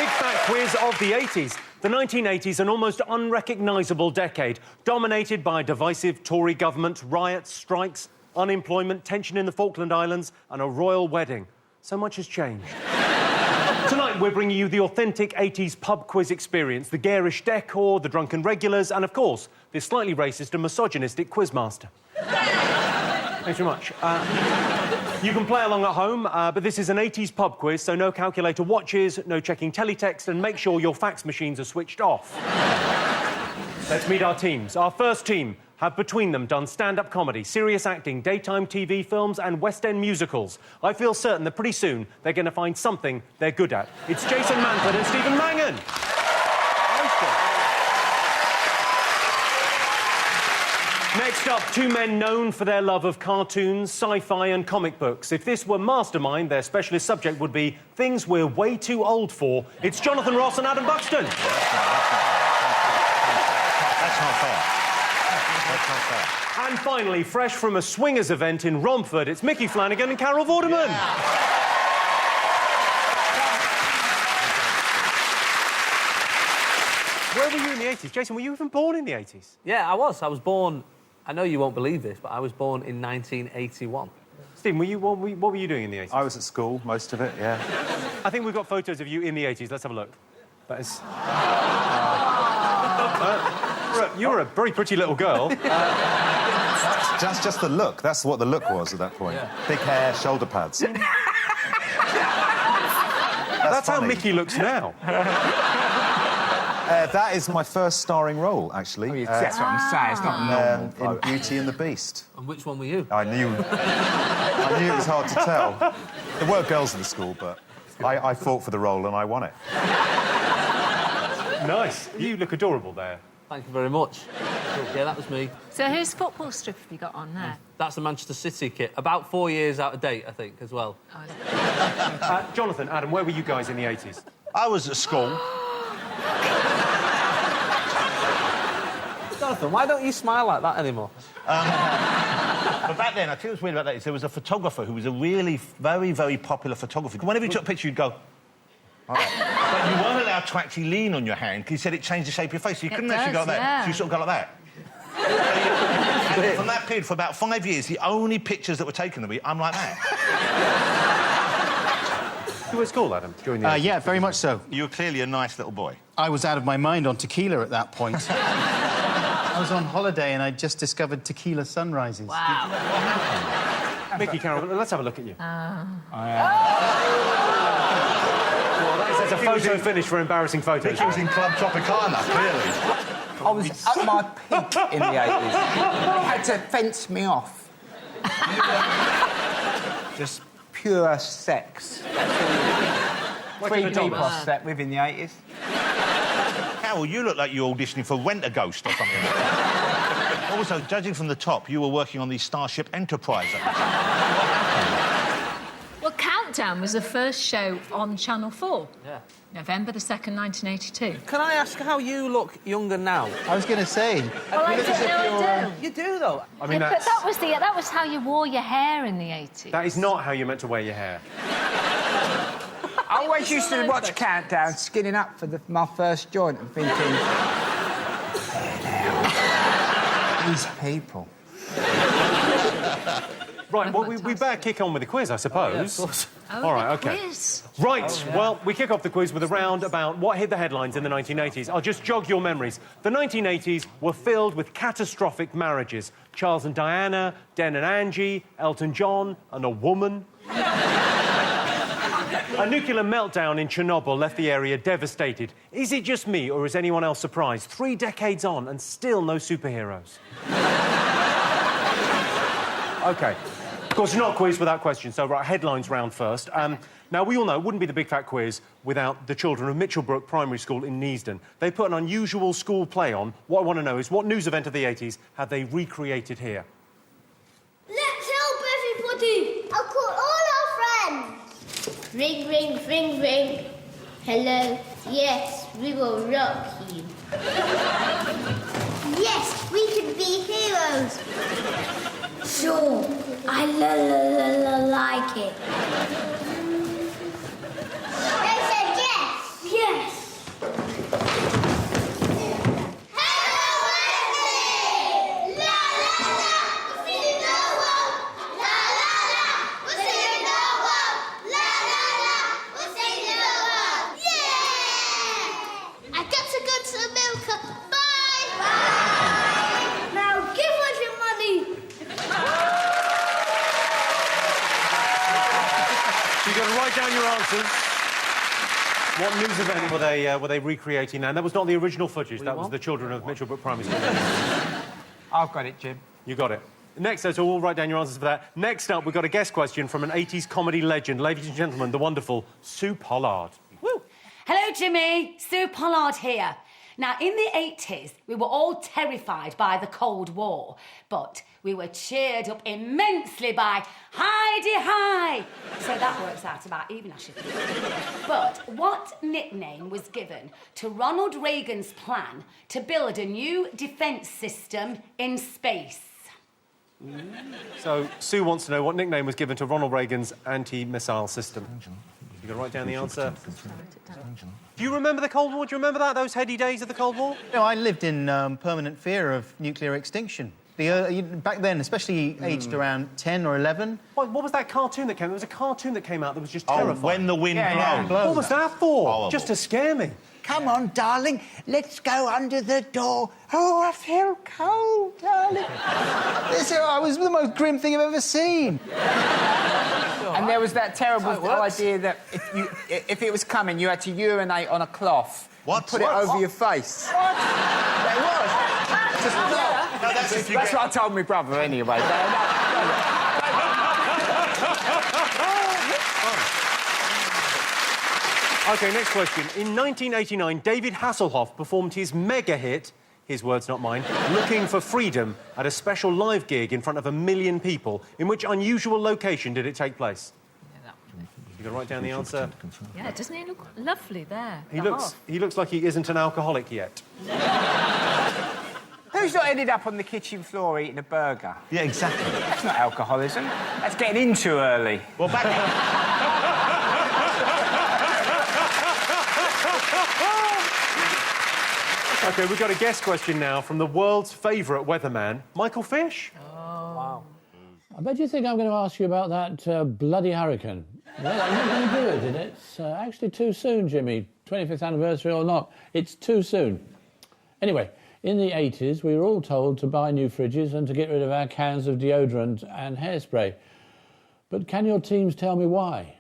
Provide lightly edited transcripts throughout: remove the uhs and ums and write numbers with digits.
big fat quiz of the 80s. The 1980s, an almost unrecognisable decade, dominated by a divisive Tory government, riots, strikes, unemployment, tension in the Falkland Islands and a royal wedding. So much has changed. Tonight, we're bringing you the authentic 80s pub quiz experience, the garish decor, the drunken regulars and, of course, this slightly racist and misogynistic quizmaster. Thanks very much. You can play along at home, but this is an 80s pub quiz, so no calculator watches, no checking teletext, and make sure your fax machines are switched off. Let's meet our teams. Our first team have between them done stand-up comedy, serious acting, daytime TV films and West End musicals. I feel certain that pretty soon they're going to find something they're good at. It's Jason Manford and Stephen Mangan. Next up, two men known for their love of cartoons, sci-fi and comic books. If this were Mastermind, their specialist subject would be things we're way too old for. It's Jonathan Ross and Adam Buxton. That's not fair. And finally, fresh from a swingers event in Romford, it's Micky, Flanagan and Carol Vorderman. Where were you in the 80s? Jason, were you even born in the 80s? Yeah, I was. I was born... I know you won't believe this, but I was born in 1981. Stephen, what were you doing in the 80s? I was at school, most of it, yeah. I think we've got photos of you in the 80s. Let's have a look. That is... you're a very pretty little girl. Just the look. That's what the look was at that point. Yeah. Big hair, shoulder pads. That's how Micky looks now. That is my first starring role, actually. Oh, that's what I'm saying. It's not normal. In Beauty and the Beast. And which one were you? I knew it was hard to tell. There were girls in the school, but I fought for the role and I won it. Nice. You look adorable there. Thank you very much. Yeah, that was me. So whose football stuff have you got on there? That's the Manchester City kit. About 4 years out of date, I think, as well. Jonathan, Adam, where were you guys in the 80s? I was at school. Jonathan, why don't you smile like that anymore? But back then, I tell you what's weird about that is there was a photographer who was a really very, very popular photographer. Whenever he took a picture, you'd go... All right. But you weren't allowed to actually lean on your hand because he said it changed the shape of your face. So you couldn't actually go like that. Yeah. So you sort of go like that. And from that period, for about 5 years, the only pictures that were taken of me, I'm like that. You were at school, Adam, during the 80s? Yeah, very much so. You were clearly a nice little boy. I was out of my mind on tequila at that point. I was on holiday and I just discovered tequila sunrises. Wow. Micky, Carol, let's have a look at you. That's a photo finish for embarrassing photos. Micky was in Club Tropicana, clearly. I was at my peak in the 80s. They had to fence me off. Just pure sex. Like 3 a people Madonna. I slept with in the 80s. Carol, you look like you're auditioning for Rent a Ghost or something like that. Also, judging from the top, you were working on the Starship Enterprise at the time. Well, Countdown was the first show on Channel 4. Yeah. November the 2nd, 1982. Can I ask how you look younger now? I was going to say... Well, I don't know I do. You do, though. I mean, But that was how you wore your hair in the 80s. that is not how you're meant to wear your hair. I always used to watch Countdown, skinning up for my first joint and thinking... These people. Right, well, we better kick on with the quiz, I suppose. Yeah, of course. All right, OK. Quiz. Right, well, we kick off the quiz with a round about what hit the headlines in the 1980s. I'll just jog your memories. The 1980s were filled with catastrophic marriages. Charles and Diana, Den and Angie, Elton John, and a woman. A nuclear meltdown in Chernobyl left the area devastated. Is it just me, or is anyone else surprised? 3 decades on, and still no superheroes. OK. Of course, it's not a quiz without questions, so, right, headlines round first. Now, we all know it wouldn't be the big fat quiz without the children of Mitchellbrook Primary School in Neasden. They put an unusual school play on. What I want to know is, what news event of the 80s have they recreated here? Let's help everybody! I'll call all our friends! Ring, ring, ring, ring. Hello. Yes, we will rock you. Yes, we can be heroes. Sure, I like it. They said yes. Yes. your answers. What news event were they recreating now? And that was not the original footage. That was the children of Mitchellbrook Primary School. I've got it, Jim. You got it. Next, so we'll write down your answers for that. Next up, we've got a guest question from an 80s comedy legend. Ladies and gentlemen, the wonderful Sue Pollard. Woo. Hello, Jimmy. Sue Pollard here. Now, in the 80s, we were all terrified by the Cold War, but we were cheered up immensely by Hi-de-Hi. So that works out about even, I should think. But what nickname was given to Ronald Reagan's plan to build a new defence system in space? So, Sue wants to know what nickname was given to Ronald Reagan's anti-missile system. You can write down the answer. Do you remember the Cold War? Do you remember that, those heady days of the Cold War? No, I lived in permanent fear of nuclear extinction. Back then, especially aged around 10 or 11. What was that cartoon that came out? There was a cartoon that came out that was just terrifying. When the Wind Blows. What was that for? Horrible. Just to scare me. Come on, darling, let's go under the door. Oh, I feel cold, darling. It was the most grim thing I've ever seen. And there was that terrible idea that if it was coming, you had to urinate on a cloth. What? And put it over your face. What? There was. Just No, that's what I told my brother anyway. OK, next question. In 1989, David Hasselhoff performed his mega hit, his words, not mine, Looking for Freedom, at a special live gig in front of 1 million people. In which unusual location did it take place? You can write down the answer. Yeah, doesn't he look lovely there? He looks like he isn't an alcoholic yet. Who's not ended up on the kitchen floor eating a burger? Yeah, exactly. That's not alcoholism. That's getting in too early. Well, OK, we've got a guest question now from the world's favourite weatherman, Michael Fish. Wow. I bet you think I'm going to ask you about that bloody hurricane. Well, I'm not going to do it, and it's actually too soon, Jimmy. 25th anniversary or not, it's too soon. Anyway, in the 80s, we were all told to buy new fridges and to get rid of our cans of deodorant and hairspray. But can your teams tell me why?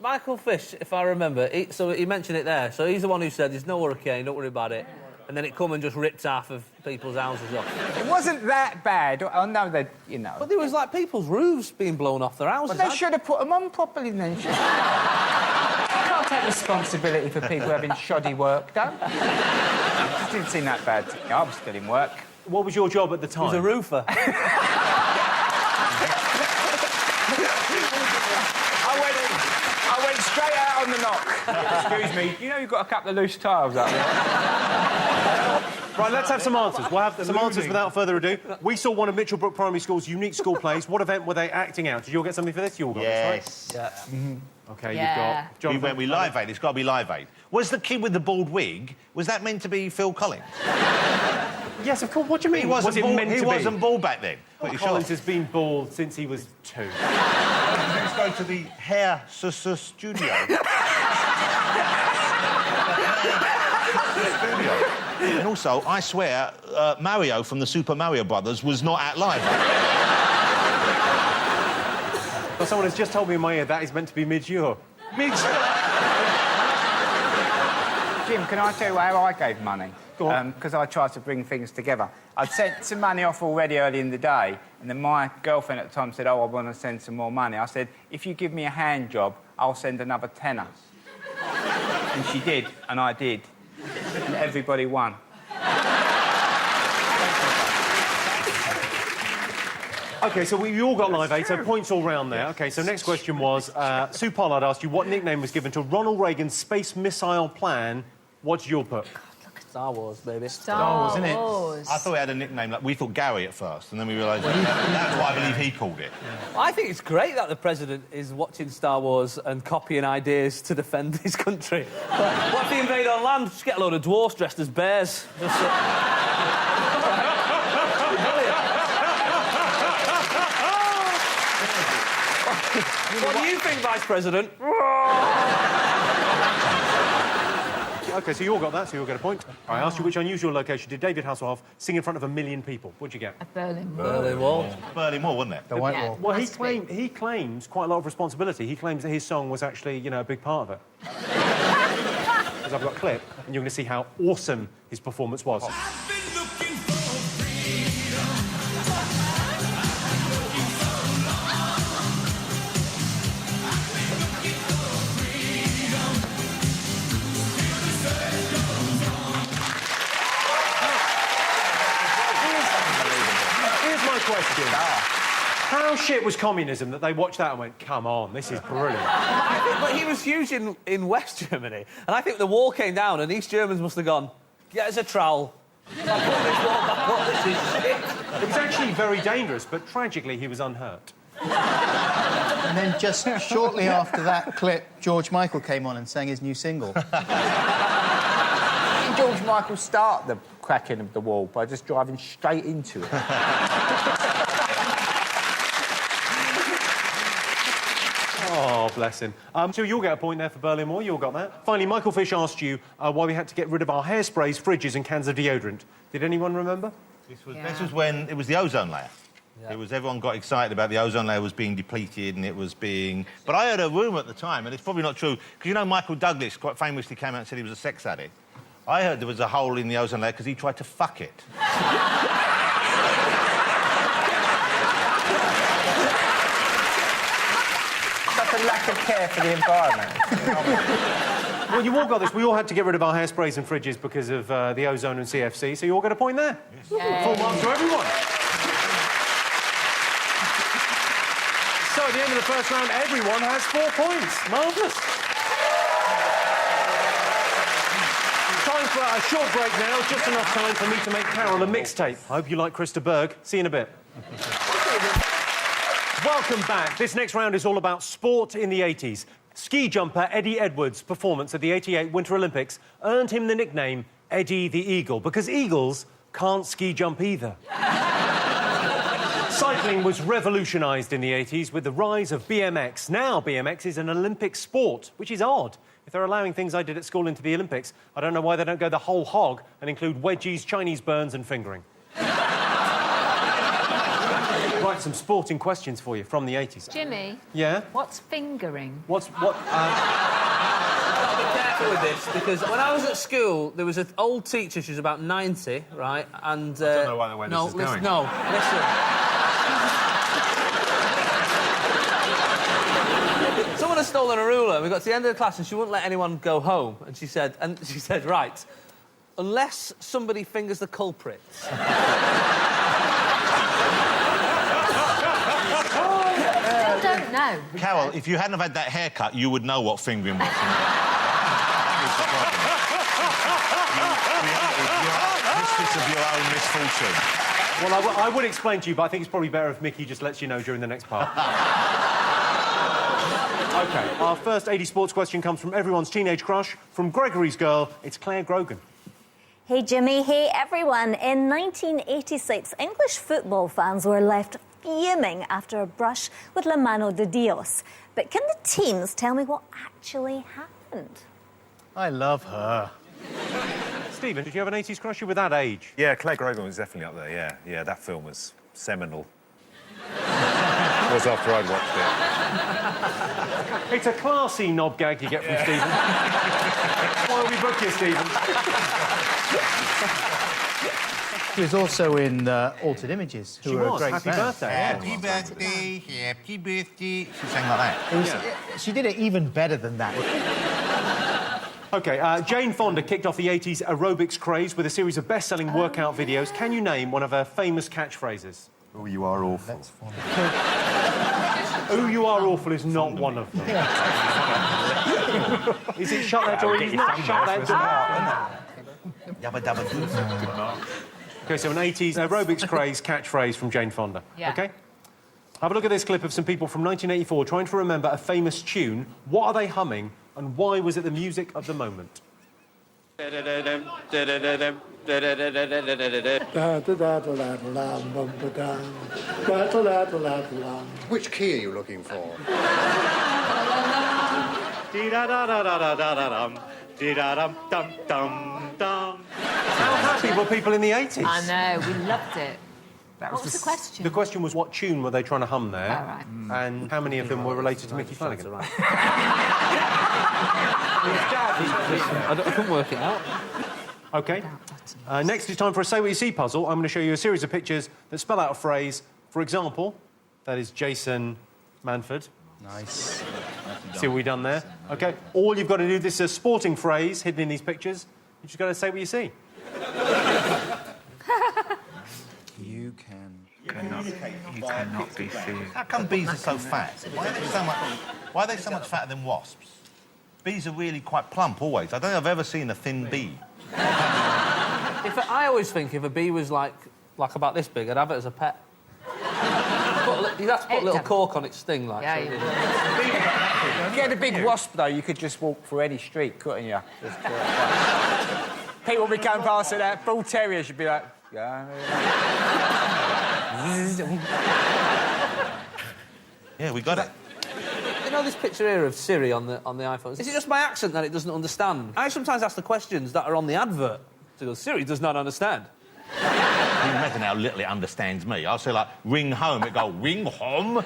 Michael Fish, if I remember, so he mentioned it there. So he's the one who said there's no hurricane, don't worry about it. And then it come and just ripped half of people's houses off. It wasn't that bad. Oh, no, they, you know. But there was, like, people's roofs being blown off their houses. But they should have put them on properly then. You can't take responsibility for people having shoddy work done. It didn't seem that bad to me. I was still in work. What was your job at the time? He was a roofer. I went straight out on the knock. Excuse me, you know you've got a couple of loose tiles up there? Right, let's have some answers. We'll have some answers without further ado. We saw one of Mitchellbrook Primary School's unique school plays. What event were they acting out? Did you all get something for this? You all got yes. this, right? Yeah. OK, Yeah. you've got... Jonathan. We went with Live Aid. It's got to be Live Aid. Was the kid with the bald wig, was that meant to be Phil Collins? Yes, of course. What do you mean? He wasn't bald, meant to he be? wasn't bald back then. Well, Collins has been bald since he was 2. Let's go to the hair studio. And also, I swear, Mario from the Super Mario Brothers was not at Live Aid. Well, someone has just told me in my ear that is meant to be mid-year. Jim, can I tell you how I gave money? Go on. Because I tried to bring things together. I'd sent some money off already early in the day, and then my girlfriend at the time said, oh, I want to send some more money. I said, if you give me a hand job, I'll send another tenner. And she did, and I did. And everybody won. OK, so we all got Live Aid, so points all round there. OK, so next question was, Sue Pollard asked you what nickname was given to Ronald Reagan's space missile plan. What's your put? Star Wars, baby. Star Wars, isn't it? I thought it had a nickname, like, we thought Gary at first, and then we realised that's what I believe he called it. Well, I think it's great that the president is watching Star Wars and copying ideas to defend his country. What if they invade our land? Just get a load of dwarfs dressed as bears. Just, What do you think, Vice President? OK, so you all got that, so you'll get a point. I asked you which unusual location did David Hasselhoff sing in front of 1 million people. What'd you get? A Berlin Wall. Berlin Wall. Berlin Wall, wasn't it? The White Wall. Well, Must be. he claims quite a lot of responsibility. He claims that his song was actually, you know, a big part of it. Because I've got a clip, and you're going to see how awesome his performance was. Here's my question. How shit was communism that they watched that and went, come on, this is brilliant? But he was huge in West Germany, and I think the wall came down and East Germans must have gone, get us a trowel. Put this wall back up, this is shit. It was actually very dangerous, but tragically he was unhurt. And then just shortly after that clip, George Michael came on and sang his new single. Didn't George Michael start the cracking of the wall by just driving straight into it? Oh, bless him. So you'll get a point there for Berlin Wall, you all got that. Finally, Michael Fish asked you why we had to get rid of our hairsprays, fridges and cans of deodorant. Did anyone remember? This was when it was the ozone layer. Yeah. It was everyone got excited about the ozone layer was being depleted and it was being... But I heard a rumour at the time, and it's probably not true, because you know Michael Douglas quite famously came out and said he was a sex addict. I heard there was a hole in the ozone layer because he tried to fuck it. Such a lack of care for the environment. Well, you all got this. We all had to get rid of our hairsprays and fridges because of the ozone and CFC, so you all get a point there. Yay. Full marks to everyone. So at the end of the first round, everyone has 4 points. Marvellous. Time for a short break now, just enough time for me to make Carol a mixtape. I hope you like Krista Berg. See you in a bit. Welcome back. This next round is all about sport in the 80s. Ski jumper Eddie Edwards' performance at the 88 Winter Olympics earned him the nickname Eddie the Eagle, because eagles can't ski jump either. Cycling was revolutionised in the 80s with the rise of BMX. Now BMX is an Olympic sport, which is odd. If they're allowing things I did at school into the Olympics, I don't know why they don't go the whole hog and include wedgies, Chinese burns and fingering. Right, some sporting questions for you from the 80s. Jimmy, Yeah? what's fingering? What? Be careful with this, because when I was at school, there was an old teacher, she was about 90, right, and... I don't know why the way this is going. No, listen. Someone had stolen a ruler, and we got to the end of the class, and she wouldn't let anyone go home, and she said, right, unless somebody fingers the culprit... I don't know. Carol, if you hadn't have had that haircut, you would know what fingering was. Mistress of your own misfortune. Well, I would explain to you, but I think it's probably better if Micky just lets you know during the next part. OK, our first 80 sports question comes from everyone's teenage crush, from Gregory's girl. It's Claire Grogan. Hey, Jimmy. Hey, everyone. In 1986, English football fans were left fuming after a brush with La Mano de Dios. But can the teams tell me what actually happened? I love her. Stephen, did you have an 80s crush? You were that age. Yeah, Claire Grogan was definitely up there, yeah. Yeah, that film was seminal. It was after I'd watched it. It's a classy knob gag you get from Stephen. Why we book you, Stephen? She was also in Altered Images, who She were was. a great Happy band. birthday. Happy birthday, happy birthday. She sang like that. She did it even better than that. OK, Jane Fonda kicked off the 80s aerobics craze with a series of best-selling workout videos. Can you name one of her famous catchphrases? Oh, you are awful. Ooh, you are awful is not one of them. Is it shut that door? It's not shut that door. Yabba dabba doo. OK, so an 80s aerobics craze catchphrase from Jane Fonda. Yeah. OK? Have a look at this clip of some people from 1984 trying to remember a famous tune. What are they humming, and why was it the music of the moment? Which key are you looking for? Dee-da-dum-dum-dum-dum. How happy were people in the 80s? I know, we loved it. That What was the question? The question was what tune were they trying to hum there? All right. And how many of them were related to Micky Flanagan? I couldn't work it out. OK. Next, it's time for a Say What You See puzzle. I'm going to show you a series of pictures that spell out a phrase. For example, that is Jason Manford. Nice. See what we've done there? OK. All you've got to do, this is a sporting phrase hidden in these pictures. You just got to say what you see. You cannot be seen. How come bees are so fat? Why are they so much fatter than wasps? Bees are really quite plump always. I don't think I've ever seen a thin bee. I always think if a bee was like about this big, I'd have it as a pet. You'd have to put a little cork on its sting, like. Yeah, so you would. If you had a big wasp, though, you could just walk through any street, couldn't you? People would be going past it, that bull terrier should be like... Yeah, we got it. You know this picture here of Siri on the iPhone? Is it just my accent that it doesn't understand? I sometimes ask the questions that are on the advert. So it goes, Siri does not understand. Can you imagine how little it understands me? I'll say, like, ring home. It go, ring home?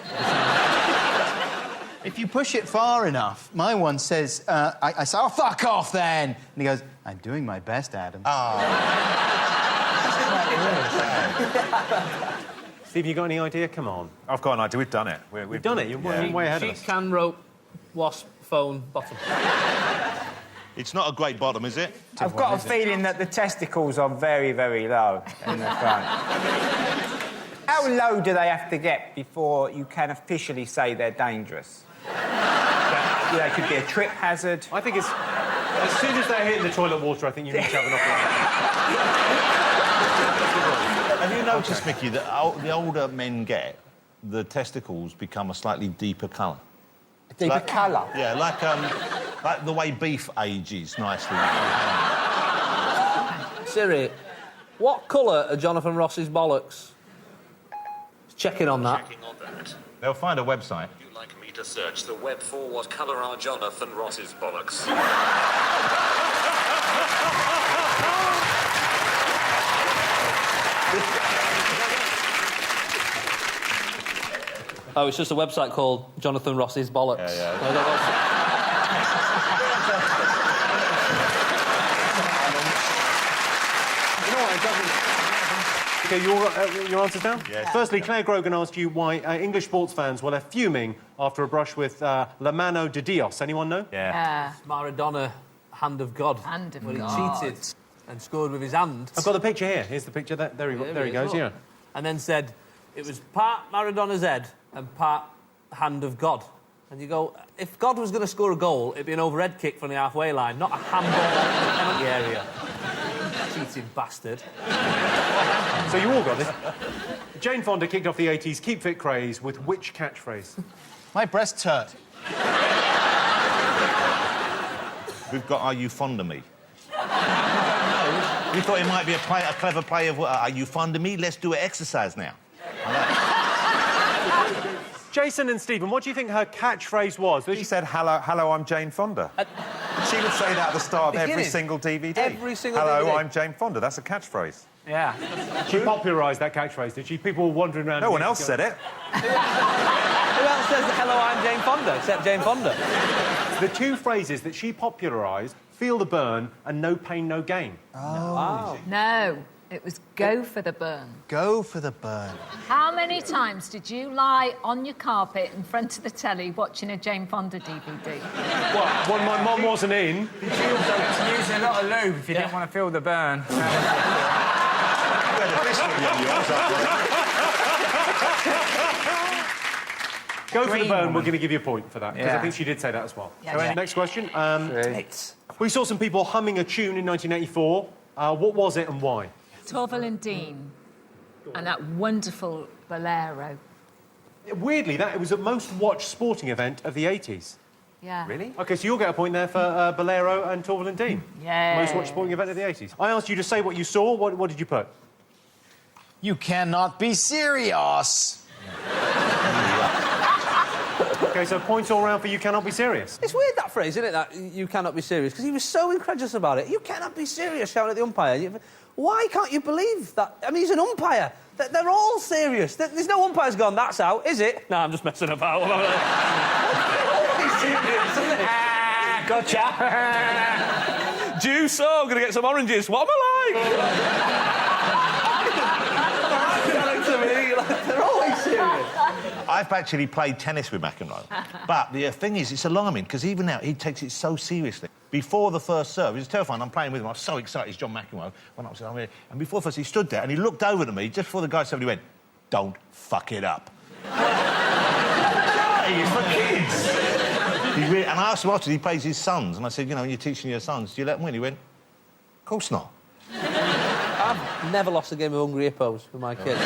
If you push it far enough, my one says, I say, oh, fuck off then! And he goes, I'm doing my best, Adam. Steve, you got any idea? Come on. I've got an idea. We've done it. We've done it. You're way ahead of us. Sheet, can, rope, wasp, phone, bottom. It's not a great bottom, is it? I've got a feeling that the testicles are very, very low in the front. How low do they have to get before you can officially say they're dangerous? They could be a trip hazard. I think it's... As soon as they're hitting the toilet water, I think you need to have an operation. Have you noticed, Micky, that the older men get, the testicles become a slightly deeper colour? Deeper colour? Yeah, like the way beef ages nicely. Siri, what colour are Jonathan Ross's bollocks? Checking on that. They'll find a website. You'd like me to search the web for what colour are Jonathan Ross's bollocks? Oh, it's just a website called Jonathan Ross's bollocks. Yeah. OK, your answers down? Yes. Firstly, Claire Grogan asked you why English sports fans were left fuming after a brush with La Mano de Dios. Anyone know? Yeah. Maradona, hand of God. Hand of when God. He cheated and scored with his hand. I've got the picture here. Here's the picture. There he goes, yeah. And then said it was part Maradona's head and part hand of God. And you go, if God was going to score a goal, it'd be an overhead kick from the halfway line, not a handball in the area. Cheating bastard. So you all got this. Jane Fonda kicked off the 80s keep fit craze with which catchphrase? My breasts hurt. We've got Are You Fond of Me? We thought it might be a clever play of Are You Fond of Me? Let's do an exercise now. Jason and Stephen, what do you think her catchphrase was? She said, hello, I'm Jane Fonda. She would say that at the start of every single DVD. Every single hello, DVD. I'm Jane Fonda. That's a catchphrase. Yeah. She popularised that catchphrase, did she? People were wandering around... No one else said it. Who else says hello, I'm Jane Fonda, except Jane Fonda? The two phrases that she popularised, feel the burn and no pain, no gain. Oh. Wow. No, it was go for the burn. Go for the burn. How many times did you lie on your carpet in front of the telly watching a Jane Fonda DVD? What, when my mum wasn't in? Did you also use a lot of lube if you didn't want to feel the burn? Go for the burn, we're going to give you a point for that, because I Yeah. think she did say that as well. Yeah. So, next question. We saw some people humming a tune in 1984. What was it and why? Torval and Dean and that wonderful bolero. Weirdly, it was the most watched sporting event of the 80s. Yeah. Really? OK, so you'll get a point there for Bolero and Torval and Dean. Yeah. Most watched sporting event of the 80s. I asked you to say what you saw. What did you put? You cannot be serious. OK, so points all round for you cannot be serious. It's weird, that phrase, isn't it, that you cannot be serious? Because he was so incredulous about it. You cannot be serious, shouting at the umpire. Why can't you believe that? I mean, he's an umpire. They're all serious. There's no umpire's gone, that's out, is it? No, I'm just messing about. Serious, isn't it? Gotcha. Juice, oh, I'm going to get some oranges. What am I like? They're always serious. I've actually played tennis with McEnroe. But the thing is, it's alarming, because even now, he takes it so seriously. Before the first serve, it was terrifying. I'm playing with him. I was so excited. It's John McEnroe. Went up and said, and before first, he stood there and he looked over at me just before the guy said, he went, "Don't fuck it up." It's for kids. And I asked him after he plays his sons, and I said, you know, when you're teaching your sons, do you let them win? He went, "Of course not." I've never lost a game of Hungry Hippos with my kids.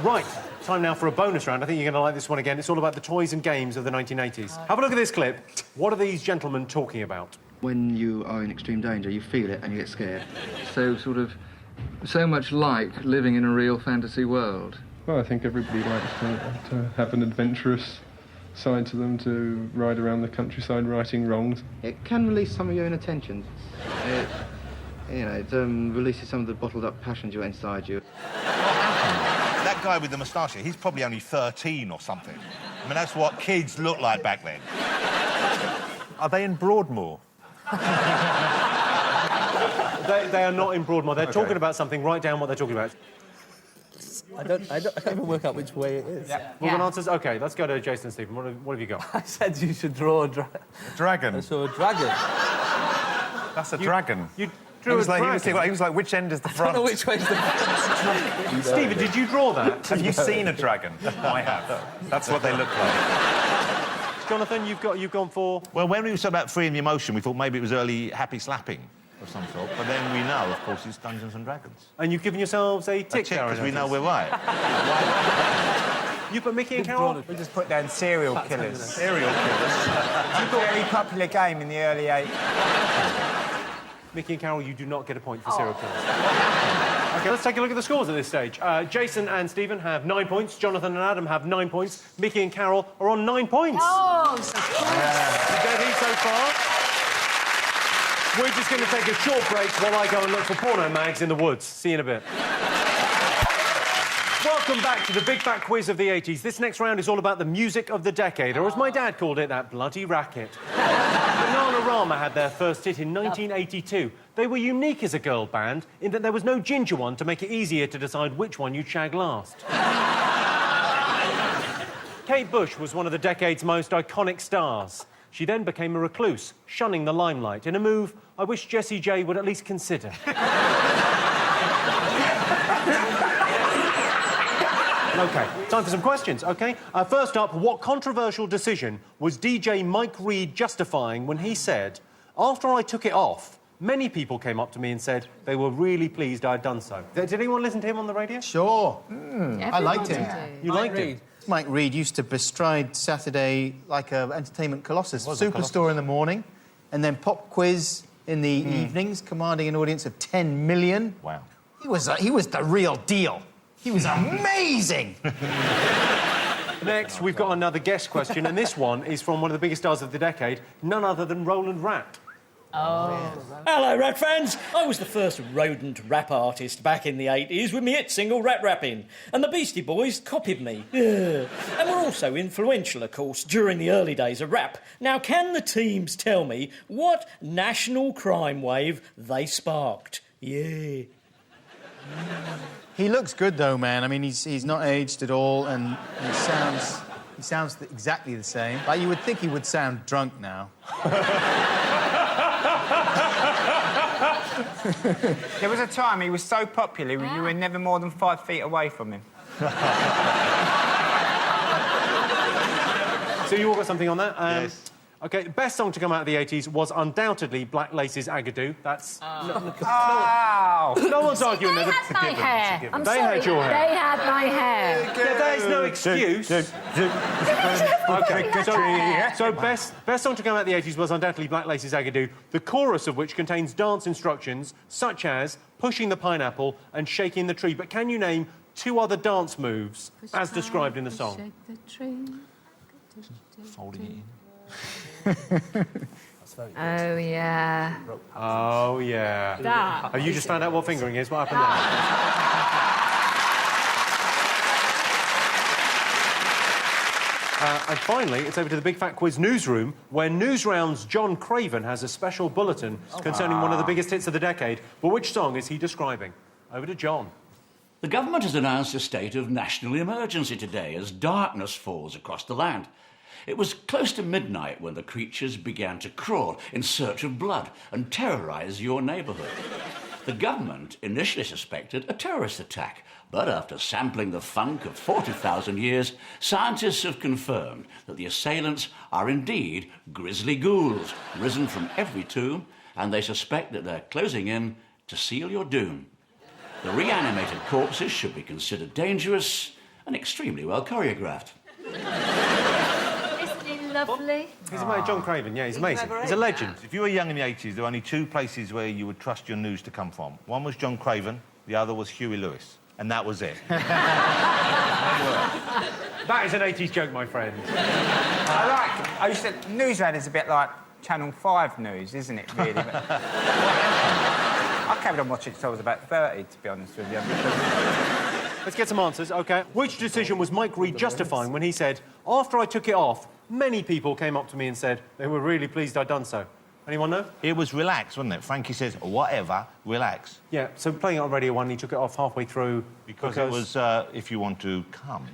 Right, time now for a bonus round. I think you're going to like this one again. It's all about the toys and games of the 1980s. Have a look at this clip. What are these gentlemen talking about? When you are in extreme danger, you feel it and you get scared. So so much like living in a real fantasy world. Well, I think everybody likes to have an adventurous side to them, to ride around the countryside righting wrongs. It can release some of your inner It releases some of the bottled-up passions you have inside you. That guy with the moustache, he's probably only 13 or something. I mean, that's what kids looked like back then. Are they in Broadmoor? They are not in Broadmoor. They're talking about something. Write down what they're talking about. I can't even work out which way it is. Well, answers. OK, let's go to Jason and Stephen. What have you got? I said you should draw a dragon. So a dragon. That's a dragon. You drew a dragon? He was like, which end is the front? I don't know which way is the front. Stephen, did you draw that? Have you seen a dragon? I have. That's what they look like. Jonathan, you've gone for... Well, when we were talking about freeing the emotion, we thought maybe it was early happy slapping of some sort. But then we know, of course, it's Dungeons and Dragons. And you've given yourselves a tick, because we know we're right. You put Micky and Carol? We just put down serial killers. Serial killers. It's a very popular game in the early 80s. Micky and Carol, you do not get a point for serial killers. OK, let's take a look at the scores at this stage. Jason and Stephen have 9 points. Jonathan and Adam have 9 points. Micky and Carol are on 9 points. Oh, so Together so far. We're just going to take a short break while I go and look for porno mags in the woods. See you in a bit. Welcome back to the Big Fat Quiz of the 80s. This next round is all about the music of the decade, or as my dad called it, that bloody racket. Bananarama had their first hit in 1982. They were unique as a girl band in that there was no ginger one to make it easier to decide which one you'd shag last. Kate Bush was one of the decade's most iconic stars. She then became a recluse, shunning the limelight, in a move I wish Jessie J would at least consider. OK, time for some questions, OK? First up, what controversial decision was DJ Mike Reed justifying when he said, "After I took it off, many people came up to me and said they were really pleased I'd done so." Did anyone listen to him on the radio? Sure. I liked him. You liked him? Mike Reed used to bestride Saturday like an entertainment colossus. Superstore in the morning, and then pop quiz in the evenings, commanding an audience of 10 million. Wow. He was the real deal. He was amazing. Next, we've got another guest question, and this one is from one of the biggest stars of the decade, none other than Roland Rat. Oh. Hello, Rat fans. I was the first rodent rap artist back in the 80s with my hit single Rat Rappin', and the Beastie Boys copied me. And were also influential, of course, during the early days of rap. Now, can the teams tell me what national crime wave they sparked? Yeah. He looks good, though, man. I mean, he's not aged at all, and he sounds exactly the same. Like, you would think he would sound drunk now. There was a time he was so popular, you were never more than 5 feet away from him. So you all got something on that? Yes. OK, the best song to come out of the 80s was undoubtedly Black Lace's Agadoo. That's... No one's arguing They that. had my hair. I'm They sorry. had your hair. They had my hair. Yeah, that is no excuse. So best song to come out of the 80s was undoubtedly Black Lace's Agadoo, the chorus of which contains dance instructions such as pushing the pineapple and shaking the tree. But can you name 2 other dance moves as described in the song? Folding Oh, yeah. Oh, yeah. That. Have you just found out what fingering is? What happened there? And finally, it's over to the Big Fat Quiz newsroom, where Newsround's John Craven has a special bulletin concerning one of the biggest hits of the decade. But which song is he describing? Over to John. The government has announced a state of national emergency today as darkness falls across the land. It was close to midnight when the creatures began to crawl in search of blood and terrorise your neighbourhood. The government initially suspected a terrorist attack, but after sampling the funk of 40,000 years, scientists have confirmed that the assailants are indeed grisly ghouls, risen from every tomb, and they suspect that they're closing in to seal your doom. The reanimated corpses should be considered dangerous and extremely well choreographed. Isn't he lovely? He's amazing. John Craven, yeah, he's amazing. He's a legend. If you were young in the 80s, there were only 2 places where you would trust your news to come from. One was John Craven, the other was Huey Lewis. And that was it. That is an 80s joke, my friend. I used to... Newsround is a bit like Channel 5 news, isn't it, really? I carried on watching it until I was about 30, to be honest with you. Let's get some answers, OK. Which decision was Mike Reid justifying when he said, after I took it off, many people came up to me and said they were really pleased I'd done so? Anyone know? It was relax, wasn't it? Frankie says, whatever, relax. Yeah, so playing it on Radio 1, he took it off halfway through... Because it was, if you want to come.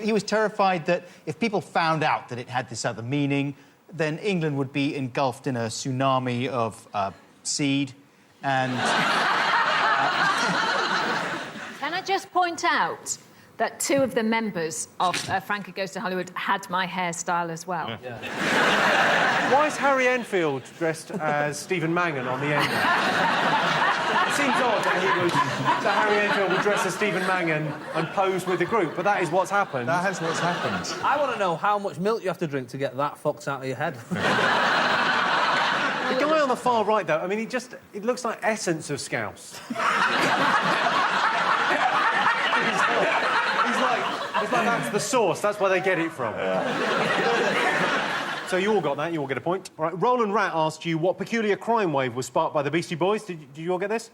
He was terrified that if people found out that it had this other meaning, then England would be engulfed in a tsunami of seed and... Can I just point out that 2 of the members of Frankie Goes to Hollywood had my hairstyle as well? Yeah. Why is Harry Enfield dressed as Stephen Mangan on the end? It seems odd that Harry Enfield would dress as Stephen Mangan and pose with the group, but that is what's happened. That is what's happened. I want to know how much milk you have to drink to get that fucked out of your head. The guy on the far right, though, I mean, he looks like essence of Scouse. It's like that's the source, that's where they get it from. So you all got that, you all get a point. All right, Roland Rat asked you what peculiar crime wave was sparked by the Beastie Boys. Did you all get this?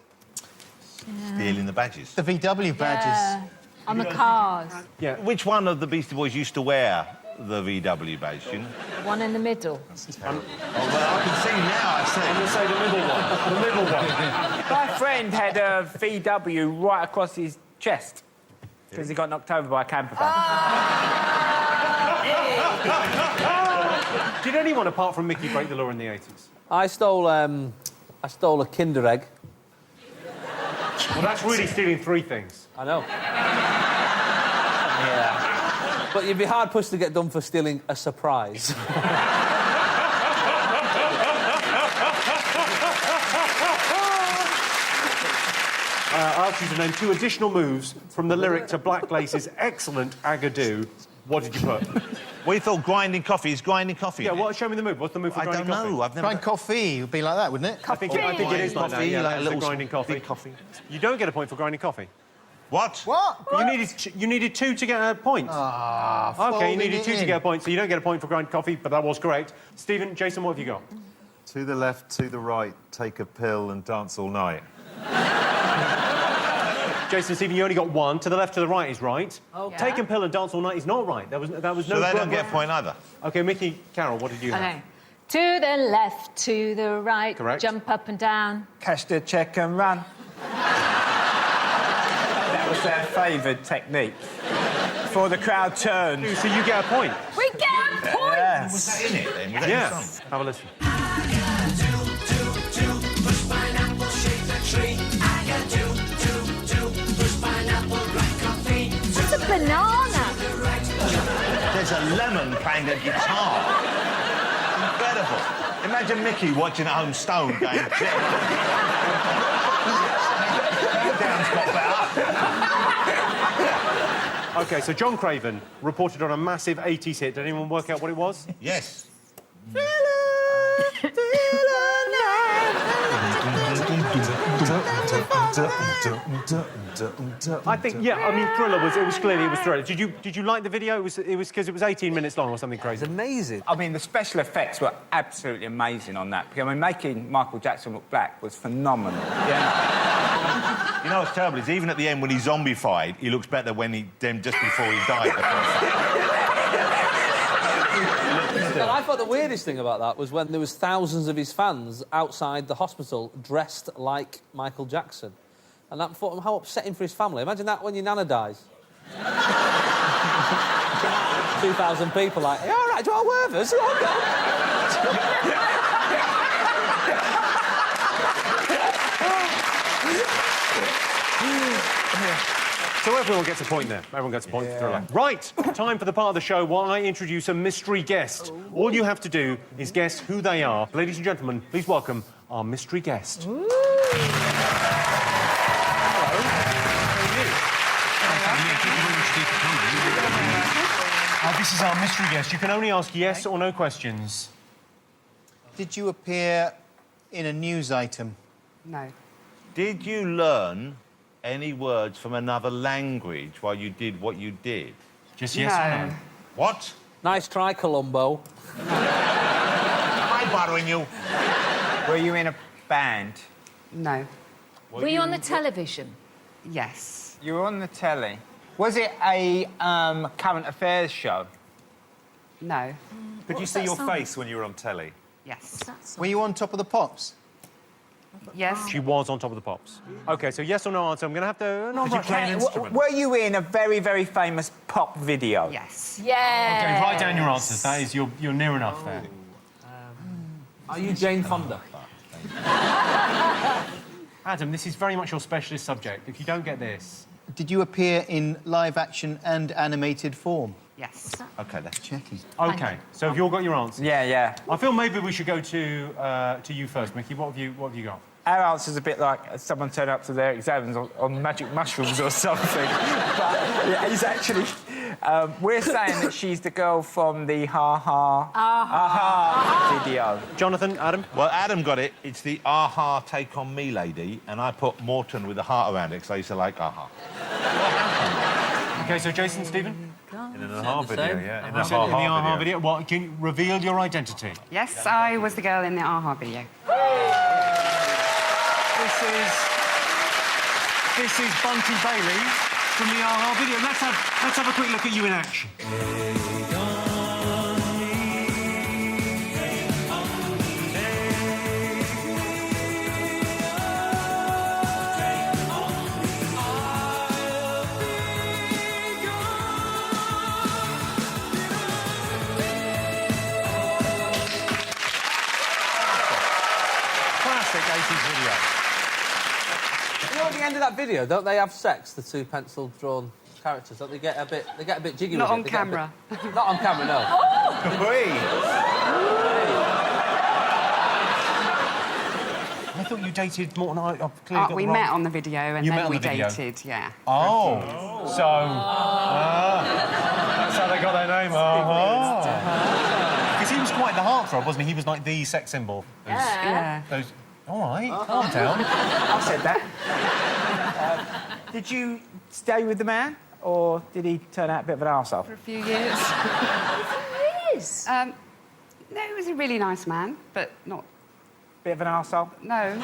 Stealing the badges. The VW badges. Yeah, on the cars. Yeah. Which one of the Beastie Boys used to wear the VW badge, do you know? The one in the middle. Well, I can see now, I see. I'm going to say the middle one. The middle one. My friend had a VW right across his chest because he got knocked over by a camper van. Did anyone apart from Micky break the law in the 80s? I stole a Kinder Egg. Well, that's really stealing 3 things. I know. Yeah. But you'd be hard-pushed to get done for stealing a surprise. I asked you to name 2 additional moves from the lyric to Black Lace's excellent Agadoo. What did you put? We thought grinding coffee is grinding coffee. Yeah, show me the move. What's the move for grinding coffee? I don't know. I've never... Grind coffee would be like that, wouldn't it? I think it is like that. Yeah, like a little grinding coffee. big coffee. You don't get a point for grinding coffee. What? What? You needed 2 to get a point. OK, you needed 2 to get a point, so you don't get a point for grinding coffee, but that was correct. Stephen, Jason, what have you got? To the left, to the right, take a pill and dance all night. Jason, Stephen, you only got 1. To the left, to the right is right. Okay. Taking pill and dance all night is not right. That was no... So they don't get a point either. OK, Micky, Carol, what did you have? Okay. To the left, to the right. Correct. Jump up and down. Cash the check and run. That was their favoured technique. Before the crowd turned. So you get a point. We get a point! Yes. Was that in it then? Was that in the Yeah. song? Have a listen. It's a banana. There's a lemon playing a guitar. incredible. Imagine Micky watching at home Stone going, Down's got better. OK, so John Craven reported on a massive 80s hit. Did anyone work out what it was? Yes. I think, yeah, I mean, Thriller was clearly Thriller. Did you like the video? It was because it was 18 minutes long or something crazy. It's amazing. I mean, the special effects were absolutely amazing on that. Because, I mean, making Michael Jackson look black was phenomenal. Yeah. You know what's terrible is even at the end when he's zombified, he looks better than just before he died. I thought the weirdest thing about that was when there was thousands of his fans outside the hospital dressed like Michael Jackson. And that thought how upsetting for his family. Imagine that when your nana dies. 2,000 people like, hey, all right, do you want to wear this? So everyone gets a point there. Everyone gets a point for Thriller. Right, time for the part of the show where I introduce a mystery guest. All you have to do is guess who they are. Ladies and gentlemen, please welcome our mystery guest. This is our mystery guest. You can only ask yes or no questions. Did you appear in a news item? No. Did you learn any words from another language while you did what you did? Just yes or no. What? Nice try, Columbo. Am I bothering you? Were you in a band? No. Were you on the television? Yes. You were on the telly. Was it a current affairs show? No. Could you see your face when you were on telly? Yes. Were you on Top of the Pops? Yes. She was on Top of the Pops. OK, so yes or no answer. I'm going to have to... No, Did you play an instrument? Were you in a very, very famous pop video? Yes. Yeah. OK, write down your answers. That is, you're near enough there. Are you Jane Fonda? Adam, this is very much your specialist subject. If you don't get this... Did you appear in live-action and animated form? Yes. OK, that's checking. OK, so have you all got your answers? Yeah, yeah. I feel maybe we should go to you first, Micky. What have you got? Our answer's a bit like someone turned up to their exams on magic mushrooms or something. But yeah, he's actually... we're saying that she's the girl from the Aha video. Jonathan, Adam? Well, Adam got it. It's the Aha Take On Me lady, and I put Morton with a heart around it because I used to like Aha. OK, so Jason, Stephen? In an Aha video, yeah. In the Aha video. What, can you reveal your identity? Yes, I was the girl in the Aha video. This is Bunty Bailey from the Aha video. Let's have a quick look at you in action. Classic 80s video. You know, at the end of that video, don't they have sex? The two pencil-drawn characters, don't they get a bit jiggy Not with on it? camera. Not on camera, no. I thought you dated Morton. We met on the video and then we dated, yeah. Oh. So... that's how they got their name. Because he was quite the heartthrob, wasn't he? He was like the sex symbol. Yeah. All right, calm down. I said that. Did you stay with the man, or did he turn out a bit of an arsehole? For a few years. Yes. No, he was a really nice man, but not... Bit of an arsehole? No,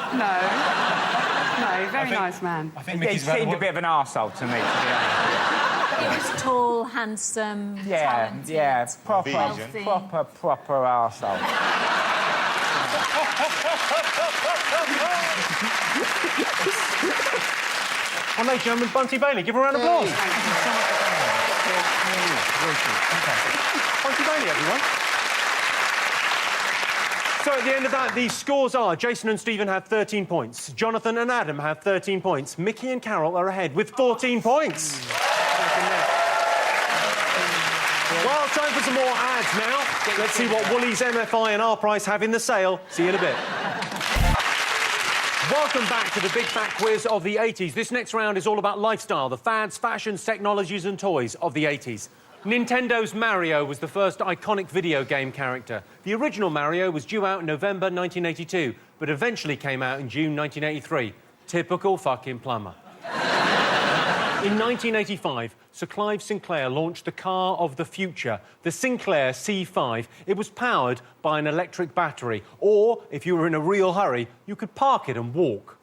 very nice man. I think He seemed a bit of an arsehole to me, to be honest. He was tall, handsome, talented, proper wealthy. proper arsehole. Well, ladies and gentlemen, Bunty Bailey. Give her a round of applause. Bunty Bailey, everyone. So at the end of that, the scores are Jason and Stephen have 13 points. Jonathan and Adam have 13 points. Micky and Carol are ahead with 14 points. While time for some more ads now. Let's see what Woolies, MFI and Our Price have in the sale. See you in a bit. Welcome back to the Big Fat Quiz of the 80s. This next round is all about lifestyle, the fads, fashions, technologies and toys of the 80s. Nintendo's Mario was the first iconic video game character. The original Mario was due out in November 1982, but eventually came out in June 1983. Typical fucking plumber. In 1985, Sir Clive Sinclair launched the car of the future, the Sinclair C5. It was powered by an electric battery, or, if you were in a real hurry, you could park it and walk.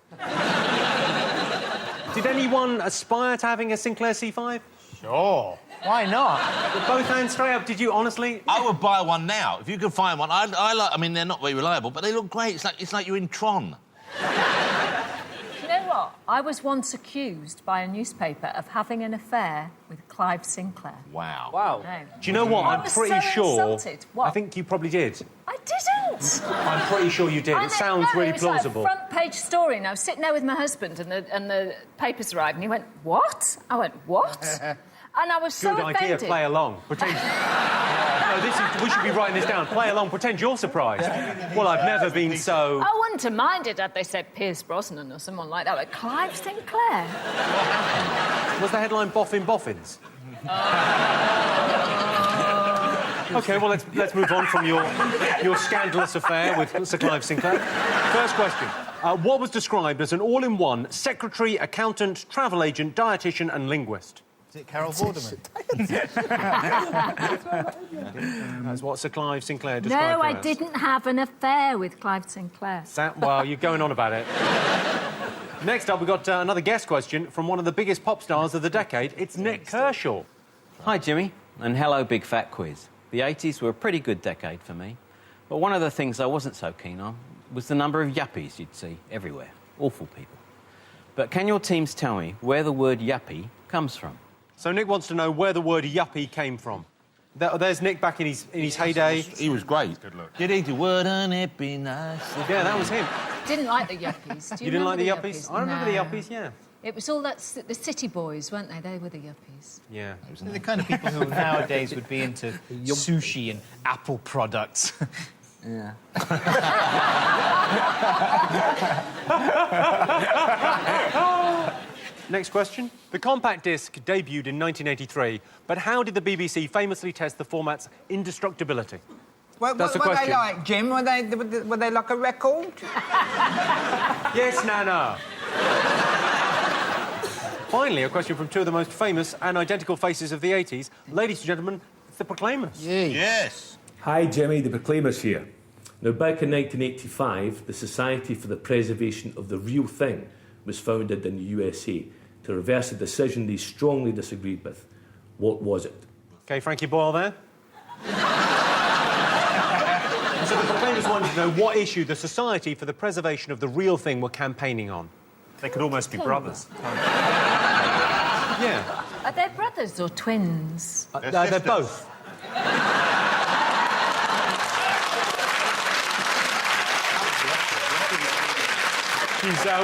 Did anyone aspire to having a Sinclair C5? Sure. Why not? With both hands straight up, did you honestly? I would buy one now. If you could find one. I mean, they're not very reliable, but they look great. It's like you're in Tron. You know what? I was once accused by a newspaper of having an affair with Clive Sinclair. Wow. Wow. No. Do you know what? I I'm was pretty so sure... insulted. What? I think you probably did. I didn't. I'm pretty sure you did. It sounds really it was plausible. Like a front-page story, and I was sitting there with my husband, and the papers arrived, and he went, "What?" I went, "What?" And I was so Good idea, offended. play along. Pretend... No, we should be writing this down. Play along, pretend you're surprised. Well, I've never been so... I wouldn't have minded had they said Pierce Brosnan or someone like that, but Clive Sinclair. Was the headline Boffin Boffins? OK, well, let's move on from your scandalous affair with Sir Clive Sinclair. First question. What was described as an all-in-one secretary, accountant, travel agent, dietitian and linguist? Is it Carol Vorderman? That's what Sir Clive Sinclair described No, I as. didn't have an affair with Clive Sinclair. Well, you're going on about it. Next up, we've got another guest question from one of the biggest pop stars of the decade. It's Nick Kershaw. Hi, Jimmy, and hello, Big Fat Quiz. The 80s were a pretty good decade for me, but one of the things I wasn't so keen on was the number of yuppies you'd see everywhere. Awful people. But can your teams tell me where the word yuppie comes from? So Nick wants to know where the word yuppie came from. There's Nick back in his heyday. He was great. Good look. Did he do Wouldn't it be nice? Yeah, that was him. Didn't like the yuppies. Do You didn't like the yuppies? I remember the yuppies, yeah. It was all the city boys, weren't they? They were the yuppies. Yeah. They're the kind of people who nowadays would be into sushi and Apple products. Yeah. Next question. The compact disc debuted in 1983, but how did the BBC famously test the format's indestructibility? That's the What question. they like, Jim? Were they like a record? Yes, Nana. Finally, a question from two of the most famous and identical faces of the 80s. Ladies and gentlemen, it's the Proclaimers. Yes. Hi, Jimmy, the Proclaimers here. Now, back in 1985, the Society for the Preservation of the Real Thing was founded in the USA to reverse a decision they strongly disagreed with. What was it? OK, Frankie Boyle there. So the Proclaimers wanted to know what issue the Society for the Preservation of the Real Thing were campaigning on. They could almost be brothers. Yeah. Are they brothers or twins? They're both.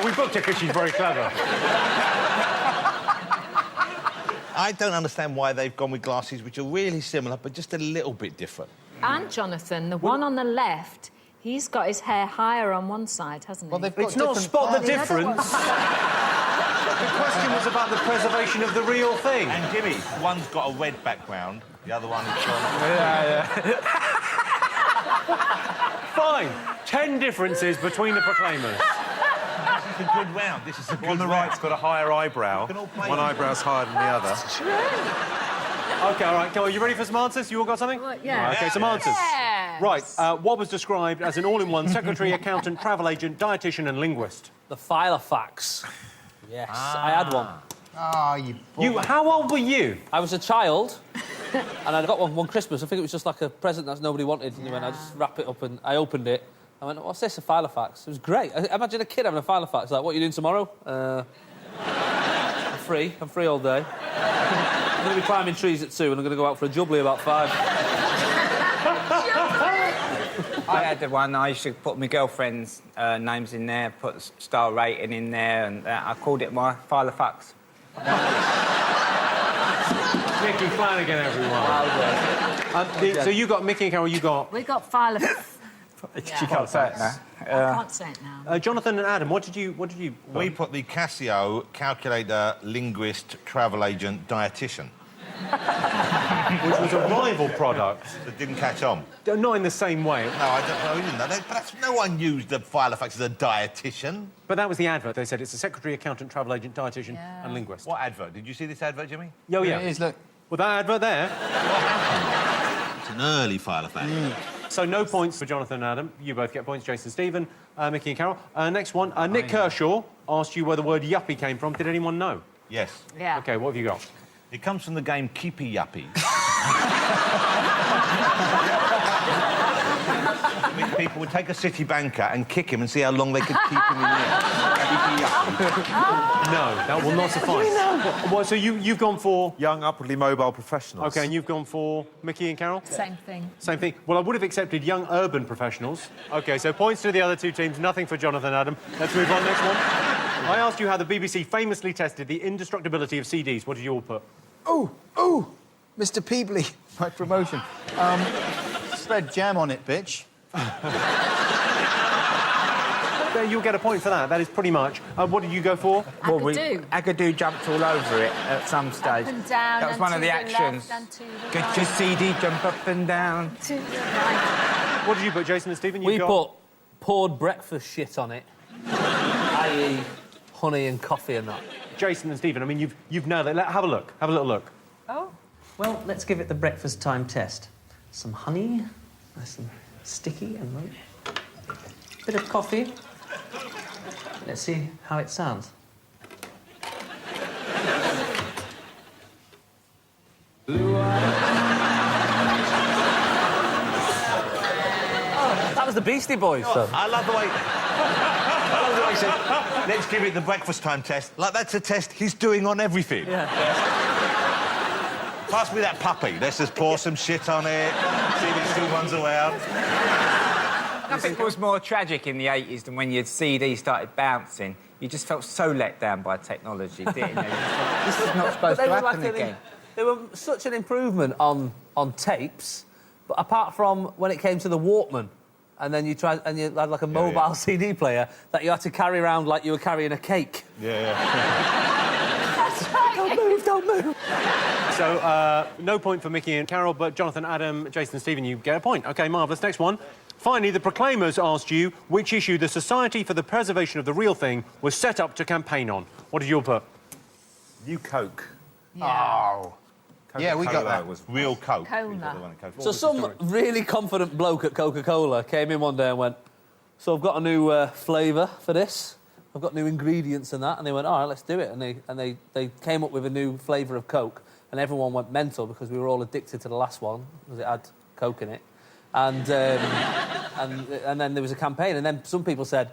We booked her because she's very clever. I don't understand why they've gone with glasses which are really similar, but just a little bit different. And Jonathan, the one on the left, he's got his hair higher on one side, hasn't he? Well, they've got It's not spot the difference. The question was about the preservation of the real thing. And Jimmy, one's got a red background, the other one is got... Fine. 10 differences between the Proclaimers. This is a good round. This is a good One on the right's got a higher eyebrow. One eyebrow's higher than the other. OK, all right, come on, you ready for some answers? You all got something? Yeah. Right, OK, some answers. Yes. Right, what was described as an all-in-one secretary, accountant, travel agent, dietitian and linguist? The Filofax. Yes, I had one. Ah, How old were you? I was a child, and I got one Christmas. I think it was just like a present that nobody wanted. And I just wrap it up, and I opened it. I went, what's this, a Filofax? It was great. Imagine a kid having a Filofax. Like, what are you doing tomorrow? I'm free all day. I'm going to be climbing trees at 2, and I'm going to go out for a jubbly about 5. I had the one. I used to put my girlfriend's names in there, put star rating in there, and I called it my Filofax. Micky Flanagan, everyone. So you got Micky and Carol, you got... We got file of... She can't say it now. I can't say it now. Jonathan and Adam, what did you... We put the Casio calculator, linguist, travel agent, dietitian. Which was a rival product. That didn't catch on. Not in the same way. No, I don't know. We didn't know that. But no one used the file of facts as a dietitian. But that was the advert. They said it's a secretary, accountant, travel agent, dietitian and linguist. What advert? Did you see this advert, Jimmy? Oh, yeah. It is, look. Well, that advert there... It's an early file of facts. So no points for Jonathan and Adam. You both get points, Jason, Stephen, Micky and Carol. Next one, Nick Kershaw asked you where the word yuppie came from. Did anyone know? Yes. Yeah. OK, what have you got? It comes from the game Keepy Yuppie. People would take a city banker and kick him and see how long they could keep him in there. Keepy Yuppie. No, that will not suffice. Well, so you've gone for... Young, upwardly mobile professionals. OK, and you've gone for Micky and Carol? Same thing. Same thing. Well, I would have accepted young urban professionals. OK, so points to the other two teams, nothing for Jonathan and Adam. Let's move on, next one. I asked you how the BBC famously tested the indestructibility of CDs. What did you all put? Oh, Mr. Peebley, my promotion. Spread jam on it, bitch. You'll get a point for that. That is pretty much. What did you go for? Agadoo jumped all over it at some stage. Up and down. That was one of the actions. Get your CD, jump up and down. To the right. What did you put, Jason and Stephen? We put poured breakfast shit on it, i.e. honey and coffee and that. Jason and Stephen, I mean, you've nailed it. Have a look. Have a little look. Oh. Well, let's give it the breakfast time test. Some honey, nice and sticky, and a bit of coffee. Let's see how it sounds. That was the Beastie Boys, so. I love the way... he said, let's give it the breakfast time test. Like, that's a test he's doing on everything. Yeah. Pass me that puppy. Let's just pour some shit on it, see if it still runs around. Nothing was more tragic in the 80s than when your CD started bouncing. You just felt so let down by technology, didn't you? This is not supposed to happen again. They were such an improvement on tapes, but apart from when it came to the Walkman, and then you had like a mobile CD player that you had to carry around like you were carrying a cake. Yeah. That's right. Don't move. So, no point for Micky and Carol, but Jonathan, Adam, Jason and Stephen, you get a point. OK, marvellous. Next one. Finally, the Proclaimers asked you which issue the Society for the Preservation of the Real Thing was set up to campaign on. What did you all put? New Coke. Yeah. Oh. Yeah, we got that. Was real Coke. Cola. So some really confident bloke at Coca-Cola came in one day and went, so I've got a new flavour for this. I've got new ingredients and that. And they went, all right, let's do it. And they came up with a new flavour of Coke. And everyone went mental because we were all addicted to the last one because it had Coke in it. And then there was a campaign. And then some people said,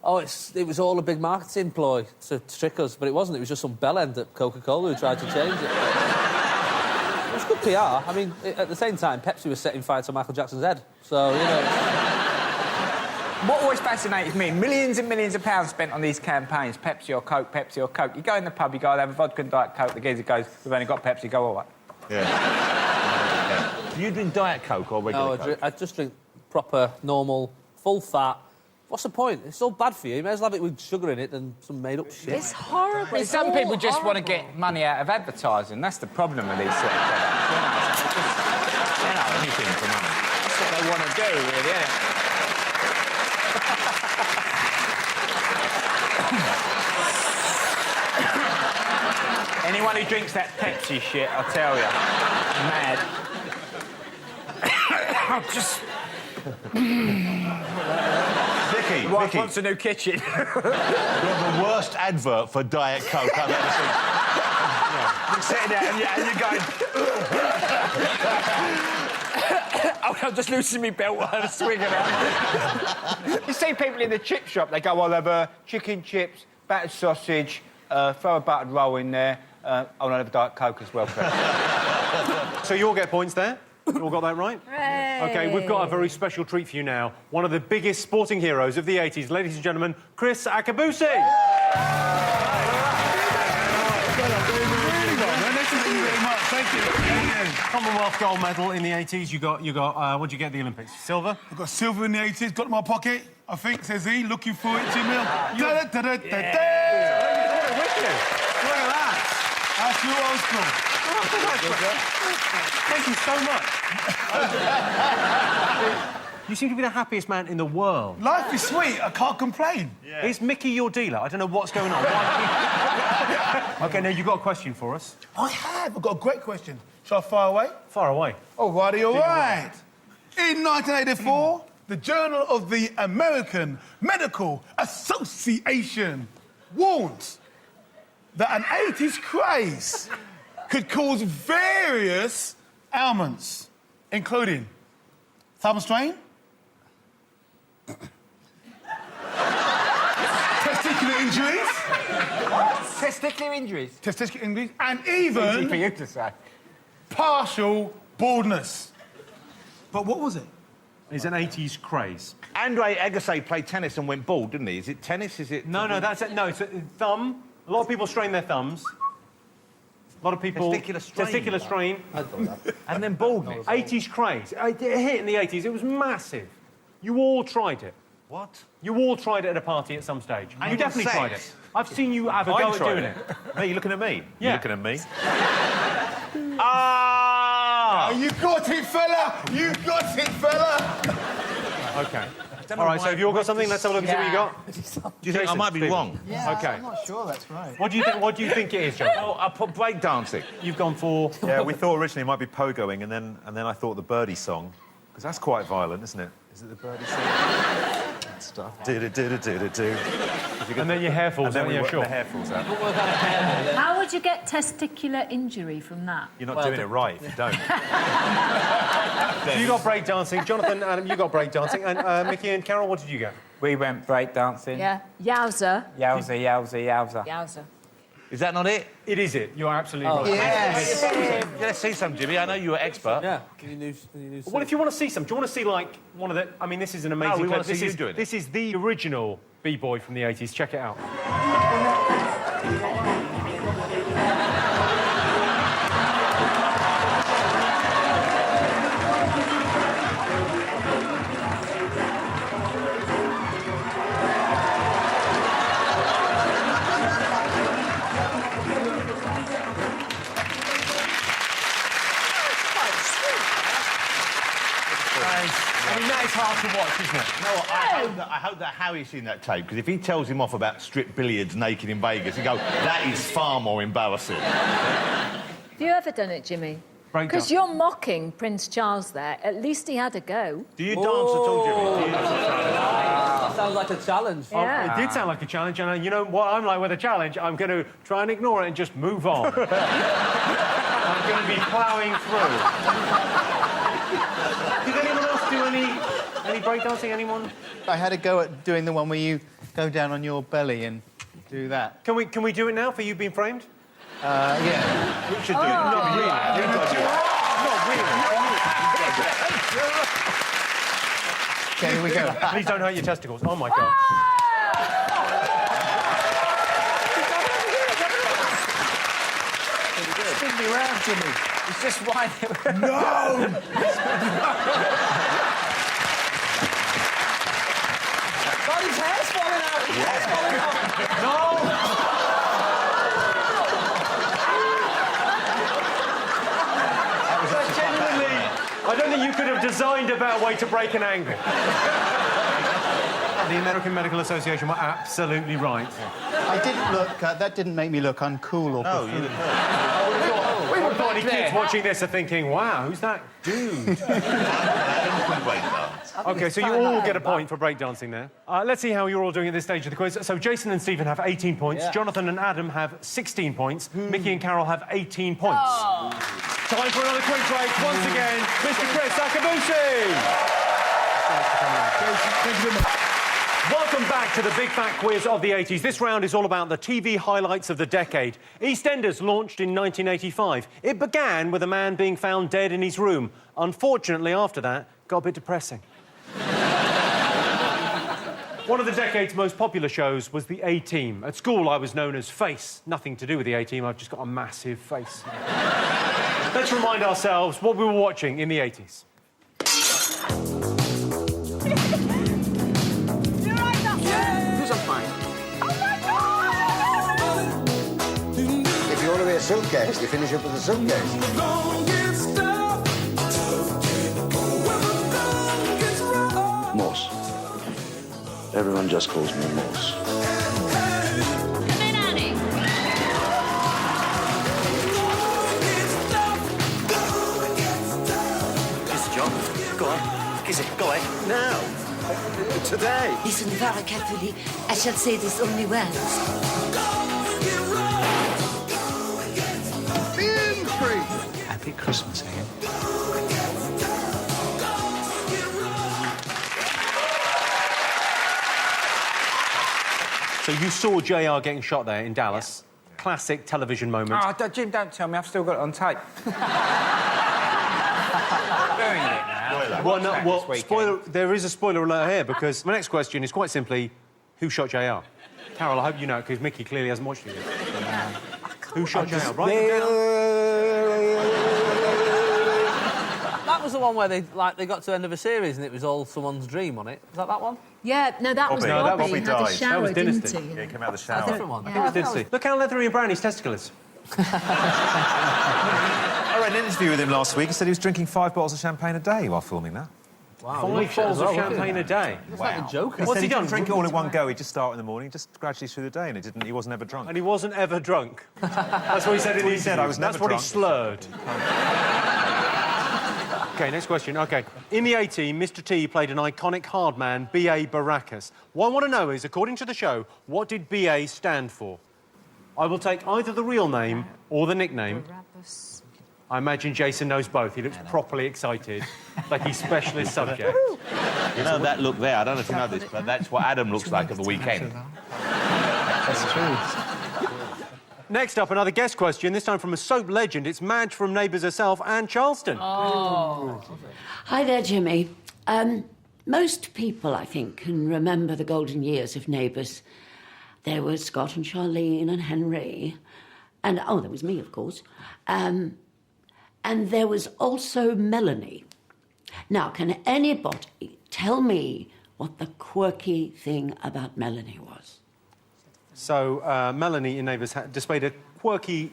oh, it was all a big marketing ploy to trick us. But it wasn't. It was just some bellend at Coca-Cola who tried to change it. It was good PR. I mean, at the same time, Pepsi was setting fire to Michael Jackson's head. So, you know... What always fascinated me, millions and millions of pounds spent on these campaigns, Pepsi or Coke, Pepsi or Coke. You go in the pub, you go, I'll have a vodka and Diet Coke. The geezer goes, we've only got Pepsi, go all right. Yeah. Do you drink Diet Coke or regular Coke? I just drink proper, normal, full fat. What's the point? It's all bad for you. You may as well have it with sugar in it than some made-up shit. It's horrible. Well, some people just want to get money out of advertising. That's the problem with these sort of products. You know, anything for money. That's what they want to do, really, isn't it? Anyone who drinks that Pepsi shit, I'll tell you, mad. Micky, Wife wants a new kitchen. You're the worst advert for Diet Coke I've ever seen. You're sitting there and you're going... I'm just loosening my belt while I'm swinging out. You see people in the chip shop, they go, I'll have chicken chips, battered sausage, throw a buttered roll in there. I'll have a Diet Coke as well, please. So you all get points there? You all got that right? Hooray. OK, we've got a very special treat for you now. One of the biggest sporting heroes of the 80s. Ladies and gentlemen, Chris Akabusi. Thank you very much. Thank you. Commonwealth gold medal in the 80s. You got. What did you get at the Olympics? Silver. I got silver in the 80s. Got it in my pocket. I think, says he. Looking for it, Jimmy. Da-da-da-da-da-da. Look at that. That's your old school. Thank you so much. You seem to be the happiest man in the world. Life is sweet. I can't complain. Yeah. Is Micky your dealer? I don't know what's going on. OK, now you've got a question for us. I have. I've got a great question. Shall I fire away? Fire away. All righty, all right. In 1984, the Journal of the American Medical Association warned that an 80s craze could cause various ailments, including thumb strain, testicular injuries. What? Testicular injuries? Testicular injuries, and even... Easy for you to say. Partial baldness. But what was it? It's an 80s craze. Andre Agassi played tennis and went bald, didn't he? Is it tennis? Is it... No, that's it. No, it's a thumb. A lot of people strain their thumbs. A lot of people... Testicular strain. And then baldness. 80s craze. It hit in the 80s. It was massive. You all tried it. What? You all tried it at a party at some stage. You definitely tried it. I've seen you have a go at doing it. Hey, you looking at me? Yeah. You looking at me? Ah! You got it, fella! You got it, fella! OK. All right, so have you all got something? Let's have a look and see what you got. Do you think I might be wrong? Yeah, OK. I'm not sure that's right. What do you think it is, John? Oh, I put breakdancing. You've gone for... Yeah, we thought originally it might be pogoing, and then I thought the birdie song, because that's quite violent, isn't it? Is it the birdie song? That stuff. Do-do-do-do-do-do. And then your hair falls out. Yeah, sure. The hair falls out. How would you get testicular injury from that? You're not doing it right if you don't. You got breakdancing. Jonathan, Adam, you got breakdancing. And Micky and Carol, what did you get? We went breakdancing. Yeah. Yowza. Yowza, yowza, yowza. Yowza. Is that not it? It is it. You are absolutely right. Yes! Let's see some, Jimmy. I know you're an expert. Yeah. Well, if you want to see some, do you want to see, like, one of the... I mean, this is an amazing we clip. want to see you doing it. This is the original B-boy from the 80s. Check it out. I mean, that is hard to watch, isn't it? No, I hope that Harry's seen that tape, because if he tells him off about strip billiards naked in Vegas, he'd go, that is far more embarrassing. Have you ever done it, Jimmy? Because you're mocking Prince Charles there. At least he had a go. Do you dance at all, Jimmy? Do you dance at all? That sounds like a challenge. Yeah. It did sound like a challenge, and you know what I'm like with a challenge? I'm going to try and ignore it and just move on. I'm going to be ploughing through. Did anyone else do any breakdancing? Anyone? I had a go at doing the one where you go down on your belly and do that. Can we do it now for you being framed? Yeah. We should do it. Not really. Not really. Okay, here we go. Please don't hurt your testicles. Oh, my God. Spin me around, Jimmy. It's just why... No! God, his hair's falling out. His hair's falling out. No! Genuinely, I don't think you could have designed a better way to break an angle. The American Medical Association were absolutely right. I didn't look... that didn't make me look uncool or... No, you look We would have any kids watching this are thinking, wow, who's that dude? OK, so you all get a point for breakdancing there. Let's see how you're all doing at this stage of the quiz. So Jason and Stephen have 18 points. Yeah. Jonathan and Adam have 16 points. Micky and Carol have 18 points. Time for another quiz break. Once again, Mr. Chris Akabusi. Thank you very much. Welcome back to the Big Fat Quiz of the 80s. This round is all about the TV highlights of the decade. EastEnders launched in 1985. It began with a man being found dead in his room. Unfortunately, after that, got a bit depressing. One of the decade's most popular shows was The A-Team. At school, I was known as Face. Nothing to do with The A-Team, I've just got a massive face. Let's remind ourselves what we were watching in the 80s. Who's on mine? If you want to be a suitcase, you finish up with a suitcase. Morse. Everyone just calls me Morse. Come in, Annie. Kiss the job. Go on. Kiss it. Go ahead. Now. Today. Listen very carefully. I shall say this only once. Being free. Happy Christmas, Ian. So you saw JR getting shot there in Dallas. Yeah. Classic television moment. Oh, Jim, don't tell me. I've still got it on tape. Ruining it now. Well, spoiler, there is a spoiler alert here, because my next question is quite simply, who shot JR? Carol, I hope you know it, because Micky clearly hasn't watched it yet. Who shot JR? Write it down. That was the one where they got to the end of a series and it was all someone's dream on it. Was that one? Yeah, no, that was No, Bobby. He had a shower, That was didn't Dynasty. he? Yeah, he came out of the shower. A different one. I think it was Dynasty. Look how leathery and brown his testicle is. I read an interview with him last week. He said he was drinking 5 bottles of champagne a day while filming that. Wow, 5 bottles of champagne a day. It's like a joke. What's he done? Drink it all in one go. He'd just start in the morning, just gradually through the day, and he wasn't ever drunk. And he wasn't ever drunk. That's what he said in the interview. I was never That's what he drunk. slurred. OK, next question. OK. In the 80s, Mr T played an iconic hard man, B.A. Baracus. What I want to know is, according to the show, what did B.A. stand for? I will take either the real name or the nickname. I imagine Jason knows both. He looks properly excited, like he's specialist subject. You know that look there? I don't know if you know this, but that's what Adam looks like at the weekend. That's true. Next up, another guest question, this time from a soap legend. It's Madge from Neighbours herself, Anne Charleston. Oh. Hi there, Jimmy. Most people, I think, can remember the golden years of Neighbours. There was Scott and Charlene and Henry. And, oh, there was me, of course. And there was also Melanie. Now, can anybody tell me what the quirky thing about Melanie was? So, Melanie in Neighbours displayed a quirky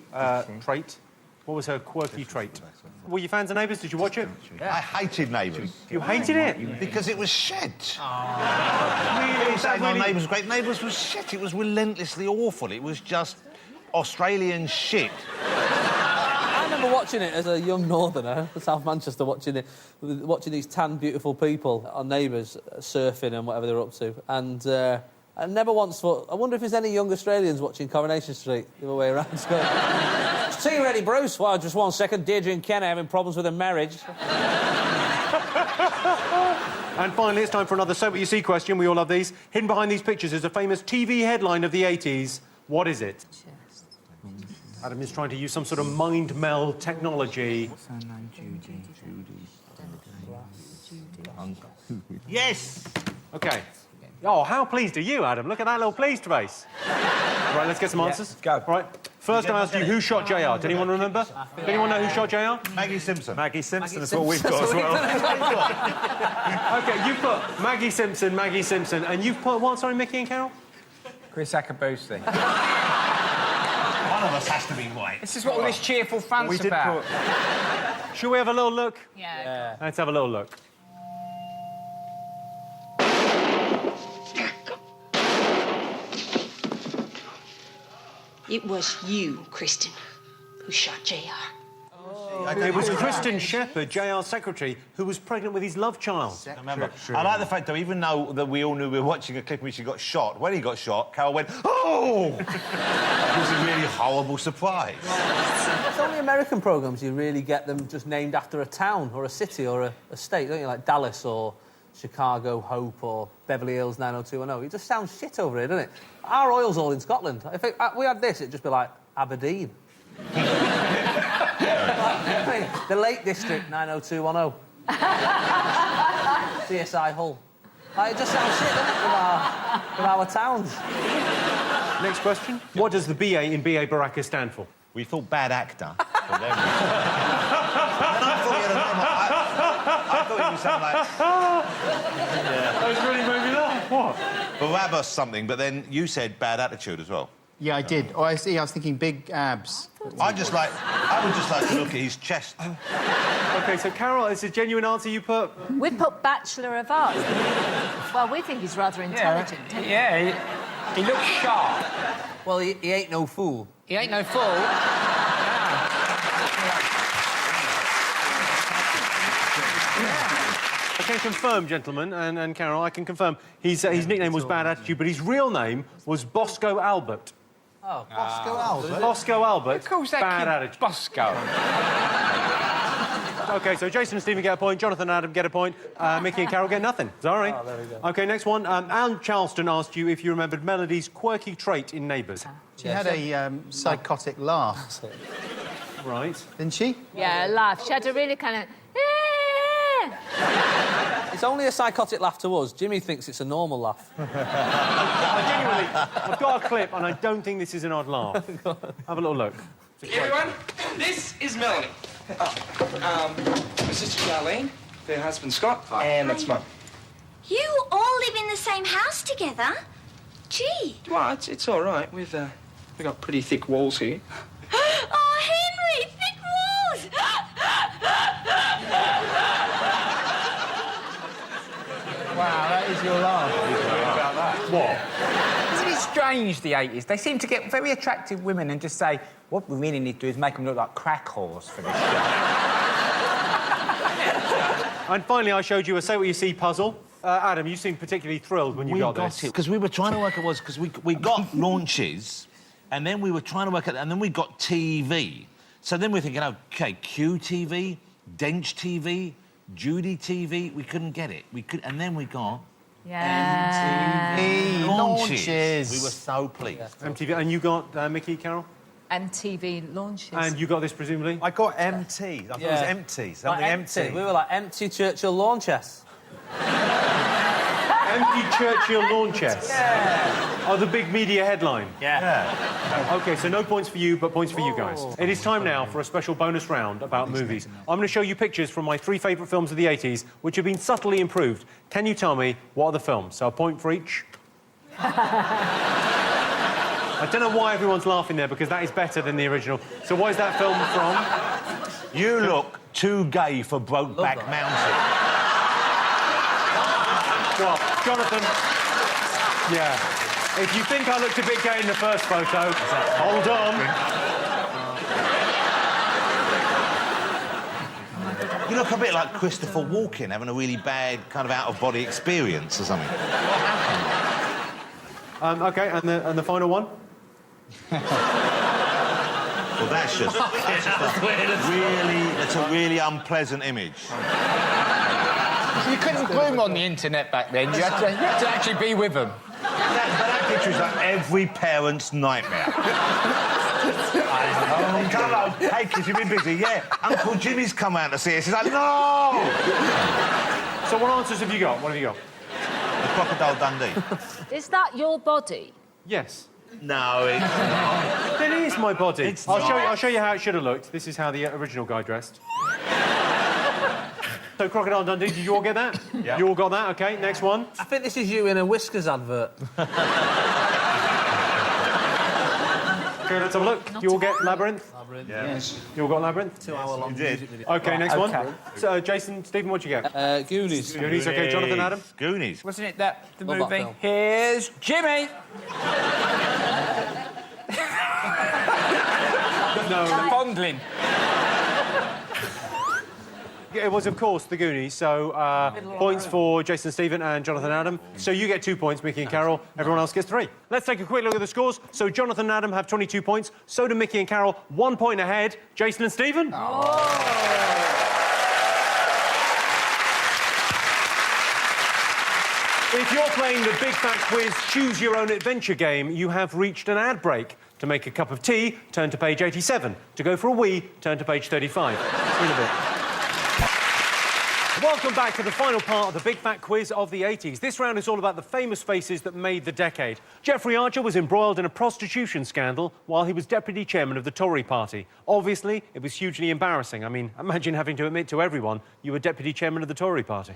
trait. What was her quirky trait? Were you fans of Neighbours? Did you watch it? Yeah. I hated Neighbours. You hated it? Because it was shit. Really? Saying our Neighbours was great. Neighbours was shit. It was relentlessly awful. It was just Australian shit. I remember watching it as a young northerner, South Manchester, watching these tan, beautiful people on Neighbours surfing and whatever they're up to. And I never once thought, I wonder if there's any young Australians watching Coronation Street the other way around. See you ready, Bruce? Well, just 1 second. Deirdre and Ken are having problems with their marriage. And finally, it's time for another So What You See question. We all love these. Hidden behind these pictures is a famous TV headline of the 80s. What is it? Adam is trying to use some sort of mind meld technology. What's her name? Judy. Yes! OK. Oh, how pleased are you, Adam? Look at that little pleased face. Right, let's get some answers. Go. Right. First, I asked you who shot JR. Does anyone remember? Does anyone know who shot JR? Maggie Simpson. Maggie Simpson is what we've got as well. OK, you've put Maggie Simpson, and you've put what, sorry, Micky and Carol? Chris Akabusi. One of us has to be white. This is what all this cheerful funs about. Shall we have a little look? Yeah. Let's have a little look. It was you, Kristen, who shot JR. It was Kristen Shepherd, JR's secretary, who was pregnant with his love child. Remember, I like the fact, though, even though that we all knew we were watching a clip in which he got shot, when he got shot, Carol went, oh! It was a really horrible surprise. It's only American programmes you really get them just named after a town or a city or a state, don't you? Like Dallas or Chicago, Hope or Beverly Hills 90210. It just sounds shit over here, doesn't it? Our oil's all in Scotland. If we had this, it'd just be like Aberdeen. The Lake District 90210. CSI Hull. Like, it just sounds shit, doesn't it, with our towns. Next question. What does the BA in BA Baracus stand for? We thought bad actor. But then thought you sounded like... That was really made me laugh. What? Barabbas something, but then you said bad attitude as well. Yeah, I did. Oh, I see. I was thinking big abs. I would just like to look at his chest. OK, so, Carol, it's a genuine answer you put? We put Bachelor of Arts. Well, we think he's rather intelligent. Yeah, he looks sharp. Well, he ain't no fool. He ain't no fool. I can confirm, gentlemen, and Carol, I can confirm his nickname was Bad Attitude, but his real name was Bosco Albert. Oh, Bosco Albert? Bosco Albert. Of course, that Bad kid Attitude. Bosco. OK, so Jason and Stephen get a point, Jonathan and Adam get a point, Micky and Carol get nothing. Sorry. Oh, there we go. OK, next one. Anne Charleston asked you if you remembered Melody's quirky trait in Neighbours. She had a psychotic laugh. Right. Didn't she? Yeah, laugh. She had a really kind of... It's only a psychotic laugh to us. Jimmy thinks it's a normal laugh. Genuinely, I've got a clip, and I don't think this is an odd laugh. Have a little look. Everyone, this is Melanie. My sister Charlene, their husband Scott, and that's Mum. You all live in the same house together? Gee. Well, it's all right. We've got pretty thick walls here. Oh, Henry, thick walls! Wow, that is your laugh. About that. What? Isn't it strange, the 80s? They seem to get very attractive women and just say, what we really need to do is make them look like crack whores for this show. And finally, I showed you a Say What You See puzzle. Adam, you seemed particularly thrilled when you got this. Because we were trying to work out because we got launches, and then we were trying to work out, and then we got TV. So then we're thinking, OK, QTV, Dench TV, Judy TV. We couldn't get it. And then we got... Yeah. MTV launches. We were so pleased. MTV. And you got Micky, Carol? MTV launches. And you got this, presumably? I got MT. I thought it was empty. Something Like empty. We were like empty Churchill lawn chess. Empty Churchill lawn chess? Yeah. Oh, the big media headline? Yeah. OK, so no points for you, but points for you guys. It is time now for a special bonus round about movies. I'm going to show you pictures from my 3 favourite films of the 80s, which have been subtly improved. Can you tell me what are the films? So a point for each. I don't know why everyone's laughing there, because that is better than the original. So what is that film from? You look too gay for Brokeback Mountain. Well, Jonathan... Yeah. If you think I looked a bit gay in the first photo, hold on. You look a bit like Christopher Walken having a really bad kind of out-of-body experience or something. OK, and the final one? Well, that's just a really unpleasant image. You couldn't groom on the internet back then. You had to actually be with them. That picture is like every parent's nightmare. Come on, hey kids, you've been busy, yeah. Uncle Jimmy's come out to see us. He's like, no! So what answers have you got? What have you got? The Crocodile Dundee. Is that your body? Yes. No, it's not. It is my body. I'll show you how it should have looked. This is how the original guy dressed. So, Crocodile Dundee, did you all get that? Yeah. You all got that? OK, next one. I think this is you in a Whiskers advert. OK, let's have a look. You all get Labyrinth? Labyrinth. Yeah. Yes. You all got Labyrinth? 2 hour long music video. OK, next Okay. one. So, Jason, Stephen, what'd you get? Goonies. Goonies, OK. Jonathan, Adam? Goonies. Wasn't it the Love that movie? film. Here's Jimmy. No. Fondling. It was, of course, the Goonies. So, points for Jason, Stephen and Jonathan, Adam. So you get 2 points, Micky and Carol. Everyone else gets 3. Let's take a quick look at the scores. So Jonathan and Adam have 22 points. So do Micky and Carol. 1 point ahead. Jason and Stephen? If you're playing the Big Fat Quiz Choose Your Own Adventure game, you have reached an ad break. To make a cup of tea, turn to page 87. To go for a wee, turn to page 35. See you in a bit. Welcome back to the final part of the Big Fat Quiz of the 80s. This round is all about the famous faces that made the decade. Jeffrey Archer was embroiled in a prostitution scandal while he was deputy chairman of the Tory party. Obviously, it was hugely embarrassing. I mean, imagine having to admit to everyone you were deputy chairman of the Tory party.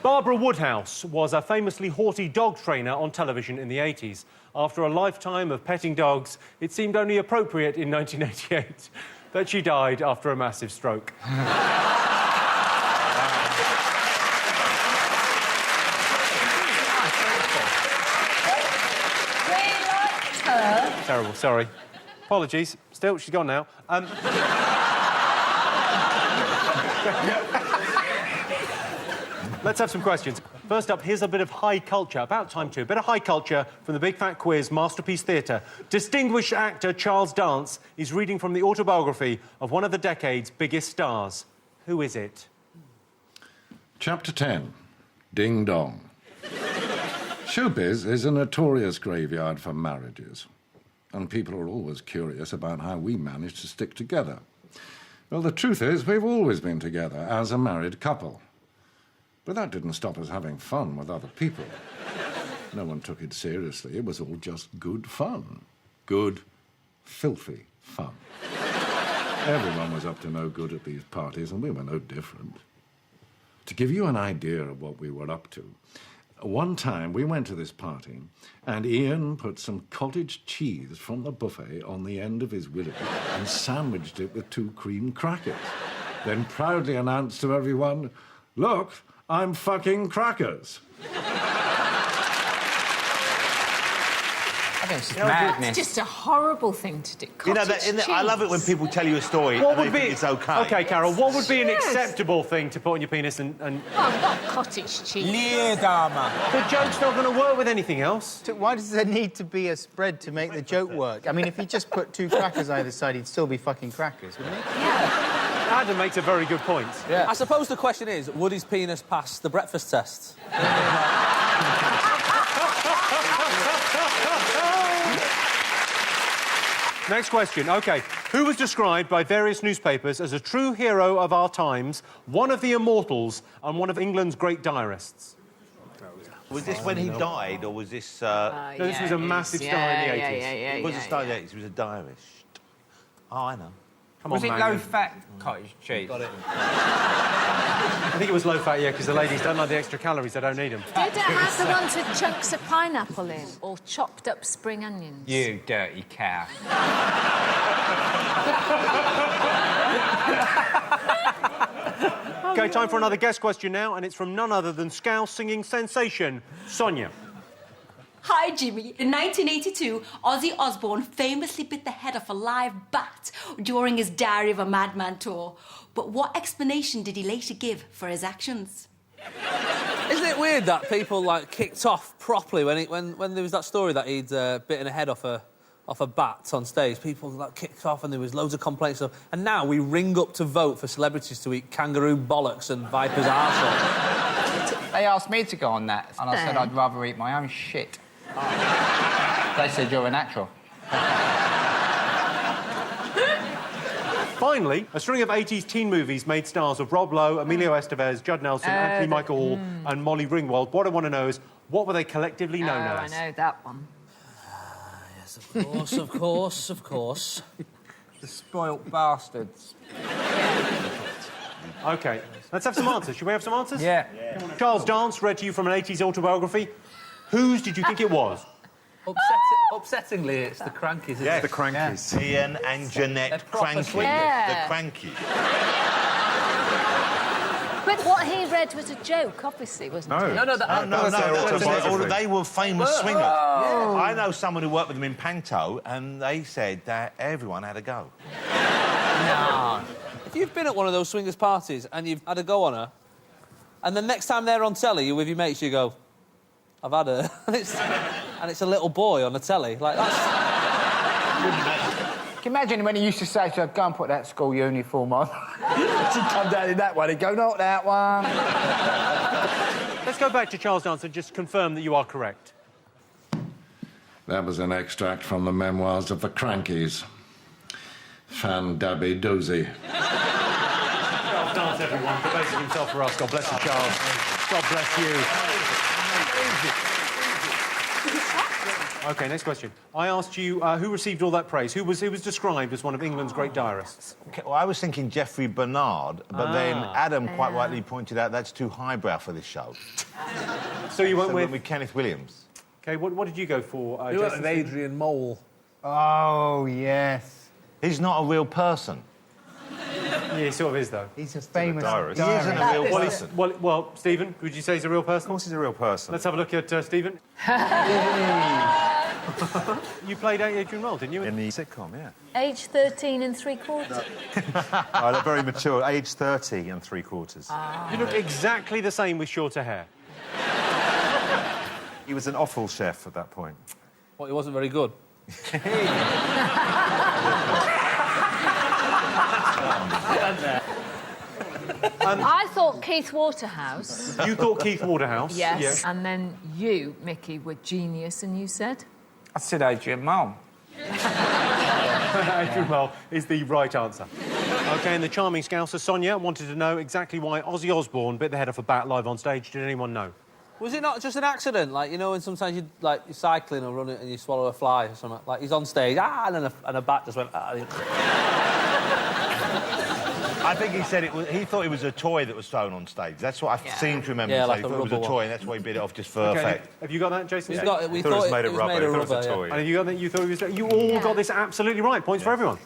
Barbara Woodhouse was a famously haughty dog trainer on television in the 80s. After a lifetime of petting dogs, it seemed only appropriate in 1988 that she died after a massive stroke. We liked her. Terrible, sorry. Apologies. Still, she's gone now. Let's have some questions. First up, here's a bit of high culture. About time, too. A bit of high culture from the Big Fat Quiz Masterpiece Theatre. Distinguished actor Charles Dance is reading from the autobiography of one of the decade's biggest stars. Who is it? Chapter 10. Ding Dong. Showbiz is a notorious graveyard for marriages. And people are always curious about how we manage to stick together. Well, the truth is, we've always been together as a married couple. But that didn't stop us having fun with other people. No one took it seriously. It was all just good fun. Good, filthy fun. Everyone was up to no good at these parties, and we were no different. To give you an idea of what we were up to, one time we went to this party, and Ian put some cottage cheese from the buffet on the end of his willy and sandwiched it with 2 cream crackers. Then proudly announced to everyone, "Look, I'm fucking crackers." I think it's just madness. That's just a horrible thing to do. You know, Cottage I love it when cheese. people tell you a story What and would they be... think it's OK. OK, Carol, what would be an Yes. acceptable thing to put on your penis and... Oh, not cottage cheese. Leerdama. The joke's not going to work with anything else. So why does there need to be a spread to make the joke work? I mean, if he just put 2 crackers either side, he'd still be fucking crackers, wouldn't he? Adam makes a very good point. Yeah. I suppose the question is, would his penis pass the breakfast test? Next question. OK. Who was described by various newspapers as a true hero of our times, one of the immortals, and one of England's great diarists? Was this when he died, or was this... No, this was a massive star in the 80s. It was a star in the 80s. He was a diarist. Oh, I know. Come Was on, it Mangan. low-fat cottage cheese? Got it. I think it was low-fat, yeah, because the ladies don't like the extra calories. They don't need them. Did it have the ones with chunks of pineapple in, or chopped up spring onions? You dirty cow. OK, time for another guest question now, and it's from none other than Scouse singing sensation, Sonia. Hi, Jimmy. In 1982, Ozzy Osbourne famously bit the head off a live bat during his Diary of a Madman tour. But what explanation did he later give for his actions? Isn't it weird that people, like, kicked off properly when there was that story that he'd bitten a head off a bat on stage? People, like, kicked off and there was loads of complaints. And now we ring up to vote for celebrities to eat kangaroo bollocks and viper's arsehole. They asked me to go on that, and I said I'd rather eat my own shit. They said you're a natural. Finally, a string of 80s teen movies made stars of Rob Lowe, Emilio Estevez, Judd Nelson, Anthony Michael Hall and Molly Ringwald. What I want to know is, what were they collectively known as? I know that one. Yes, of course, of course, of course. The spoilt bastards. OK, let's have some answers. Should we have some answers? Yeah. Charles Dance read to you from an 80s autobiography. Whose did you think it was? Upsettingly, it's the Crankies. Isn't Yes, it? the Crankies. Ian and Jeanette Cranky. Yeah. The Cranky. But what he read was a joke, obviously, wasn't it? No, They were famous swingers. I know someone who worked with them in Panto, and they said that everyone had a go. No. If you've been at one of those swingers' parties and you've had a go on her, and the next time they're on telly, you're with your mates, you go, I've had her. and it's a little boy on the telly. Like, that's... Can you imagine when he used to say to her, go and put that school uniform on? She'd come down in that one, he'd go, not that one. Let's go back to Charles Dance and just confirm that you are correct. That was an extract from the memoirs of the Crankies. Fan Dabby Dozy. dance, everyone, debating himself for us. God bless you, Charles. God bless you. OK, next question. I asked you who received all that praise. Who was described as one of England's great diarists? Okay, well, I was thinking Geoffrey Bernard, but then Adam quite rightly pointed out that's too highbrow for this show. So you went with Kenneth Williams. OK, what did you go for, You went with Adrian Mole. Oh, yes. He's not a real person. Yeah, he sort of is, though. He's a famous diarist. He isn't a real person. Well, Stephen, would you say he's a real person? Of course he's a real person. Let's have a look at Stephen. You played Adrian Mole, didn't you? In the sitcom, yeah. Age 13 and 3/4. Oh, they're very mature. Age 30 and 3/4. You look exactly the same with shorter hair. He was an offal chef at that point. Well, he wasn't very good. I thought Keith Waterhouse. You thought Keith Waterhouse? Yes. Yeah. And then you, Micky, were genius, and you said? I said Adrian Mole. Adrian Mole is the right answer. OK, and the charming Scouser, Sonia, wanted to know exactly why Ozzy Osbourne bit the head off a bat live on stage. Did anyone know? Was it not just an accident? Like, you know, when sometimes you're cycling or running and you swallow a fly or something? Like, he's on stage, and then a bat just went... I think he said he thought it was a toy that was thrown on stage. That's what I seem to remember. Yeah, him like saying. He a thought it was a rubber toy, one. and that's why he bit it off just for effect. Have you got that, Jason? We I thought thought it was made of rubber. I thought it was a toy. And have you got that? You thought it was... You all got this absolutely right. Points for everyone.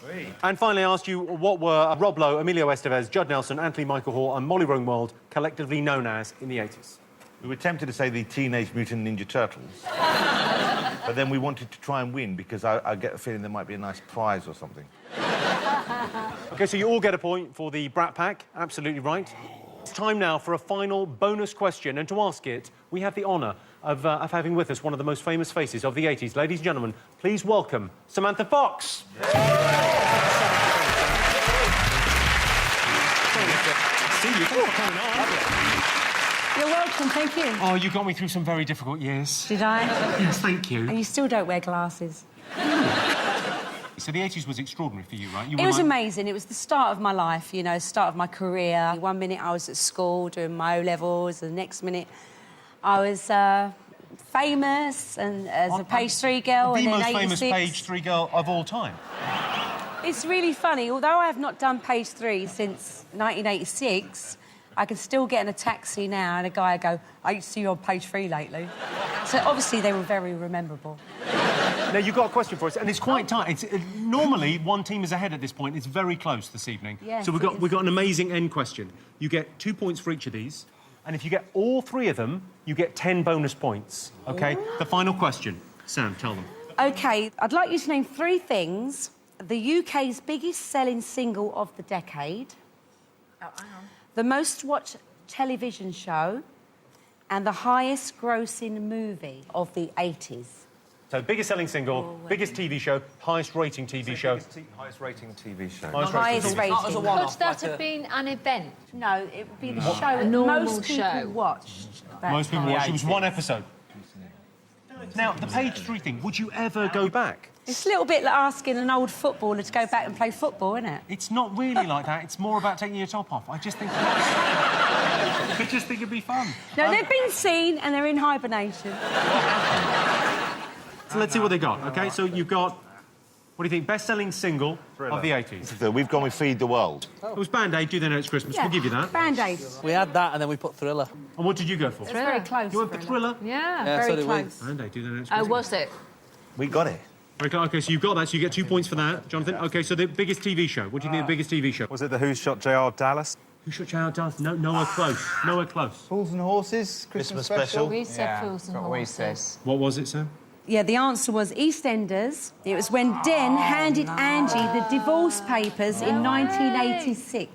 And finally, I asked you what were Rob Lowe, Emilio Estevez, Judd Nelson, Anthony Michael Hall and Molly Ringwald collectively known as in the 80s? We were tempted to say the Teenage Mutant Ninja Turtles. But then we wanted to try and win because I get the feeling there might be a nice prize or something. OK, so you all get a point for the Brat Pack. Absolutely right. It's time now for a final bonus question, and to ask it, we have the honour of having with us one of the most famous faces of the 80s. Ladies and gentlemen, please welcome Samantha Fox. See you. Thanks for coming on. You're welcome, thank you. Oh, you got me through some very difficult years. Did I? Yes, thank you. And you still don't wear glasses. So the 80s was extraordinary for you, right? It was amazing. It was the start of my life, you know, start of my career. 1 minute I was at school doing my O-levels, and the next minute I was famous and as a page 3 girl. The and most then famous 86. page 3 girl of all time. It's really funny. Although I have not done page 3 since 1986, I can still get in a taxi now and a guy go, I used to see you on page 3 lately. So obviously they were very rememberable. Now, you've got a question for us, and it's quite tight. Normally, one team is ahead at this point. It's very close this evening. Yes, so we've got an amazing end question. You get 2 points for each of these, and if you get all 3 of them, you get 10 bonus points, OK? The final question. Sam, tell them. OK, I'd like you to name 3 things. The UK's biggest selling single of the decade. Oh, hang on. The most watched television show, and the highest grossing movie of the 80s. So, biggest selling single, biggest TV show, highest rating TV show. Highest rating TV show. Highest rating. Could that have been an event? No, it would be the show A that normal most people show. watched. Most people watched. It was 1 episode. Now, the page 3 thing, would you ever go back? It's a little bit like asking an old footballer to go back and play football, isn't it? It's not really like that. It's more about taking your top off. I just think... I just think it'd be fun. No, they've been seen and they're in hibernation. So let's see what they got, OK? So you've got, what do you think, best-selling single of the 80s? We've gone with Feed the World. It was Band-Aid, Do They Know It's Christmas. Yeah, We'll give you that. Band-Aid. We had that and then we put Thriller. And what did you go for? It's very close. You went for Thriller? Yeah. Yeah, so Very did we. close. Band-Aid, Do They Know It's Oh, Christmas. was it? We got it. OK, so you've got that, so you get 2 points for that. Jonathan, OK, so the biggest TV show. What do you think of the biggest TV show? Was it the Who Shot J.R. Dallas? Who Shot J.R. Dallas? No, nowhere close. Nowhere close. Fools and Horses, Christmas special. We said Fools and Horses. What was it, Sam? Yeah, the answer was EastEnders. It was when Den handed Angie the divorce papers in 1986.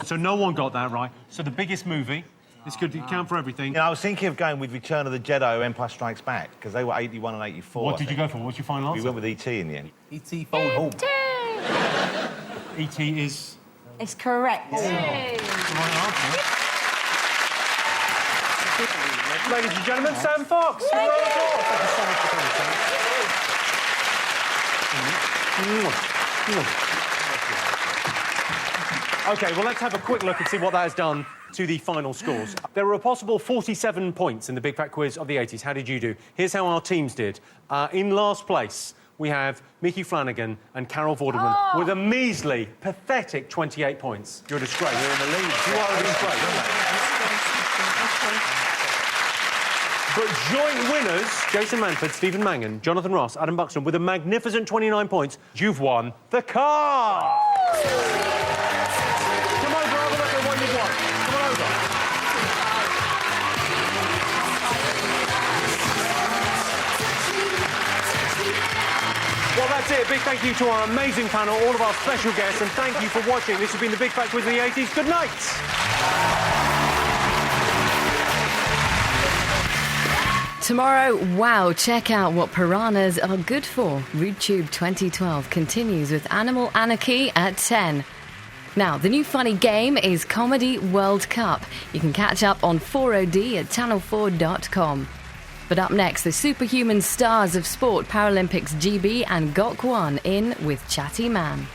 So no one got that right. So the biggest movie, this could count for everything. I was thinking of going with Return of the Jedi or Empire Strikes Back, because they were 81 and 84. What did you go for? What's your final answer? We went with E.T. in the end. E.T. Phone Home. E.T. is... It's correct. Ladies and gentlemen, Sam Fox. Thank you. Thank you so much for coming, Sam. OK, well, let's have a quick look and see what that has done to the final scores. There were a possible 47 points in the Big Fat Quiz of the 80s. How did you do? Here's how our teams did. In last place, we have Micky Flanagan and Carol Vorderman with a measly, pathetic 28 points. You're a disgrace. You're in the lead. You are a disgrace, aren't you? But joint winners, Jason Manford, Stephen Mangan, Jonathan Ross, Adam Buxton, with a magnificent 29 points, you've won the car! Come over, have a look at what you've won. Come on over. Well, that's it. Big thank you to our amazing panel, all of our special guests, and thank you for watching. This has been the Big Fat Quiz of the 80s. Good night. Tomorrow, wow, check out what piranhas are good for. RootTube 2012 continues with Animal Anarchy at 10. Now, the new funny game is Comedy World Cup. You can catch up on 4OD at channel4.com. But up next, the superhuman stars of sport, Paralympics GB and Gok Wan in with Chatty Man.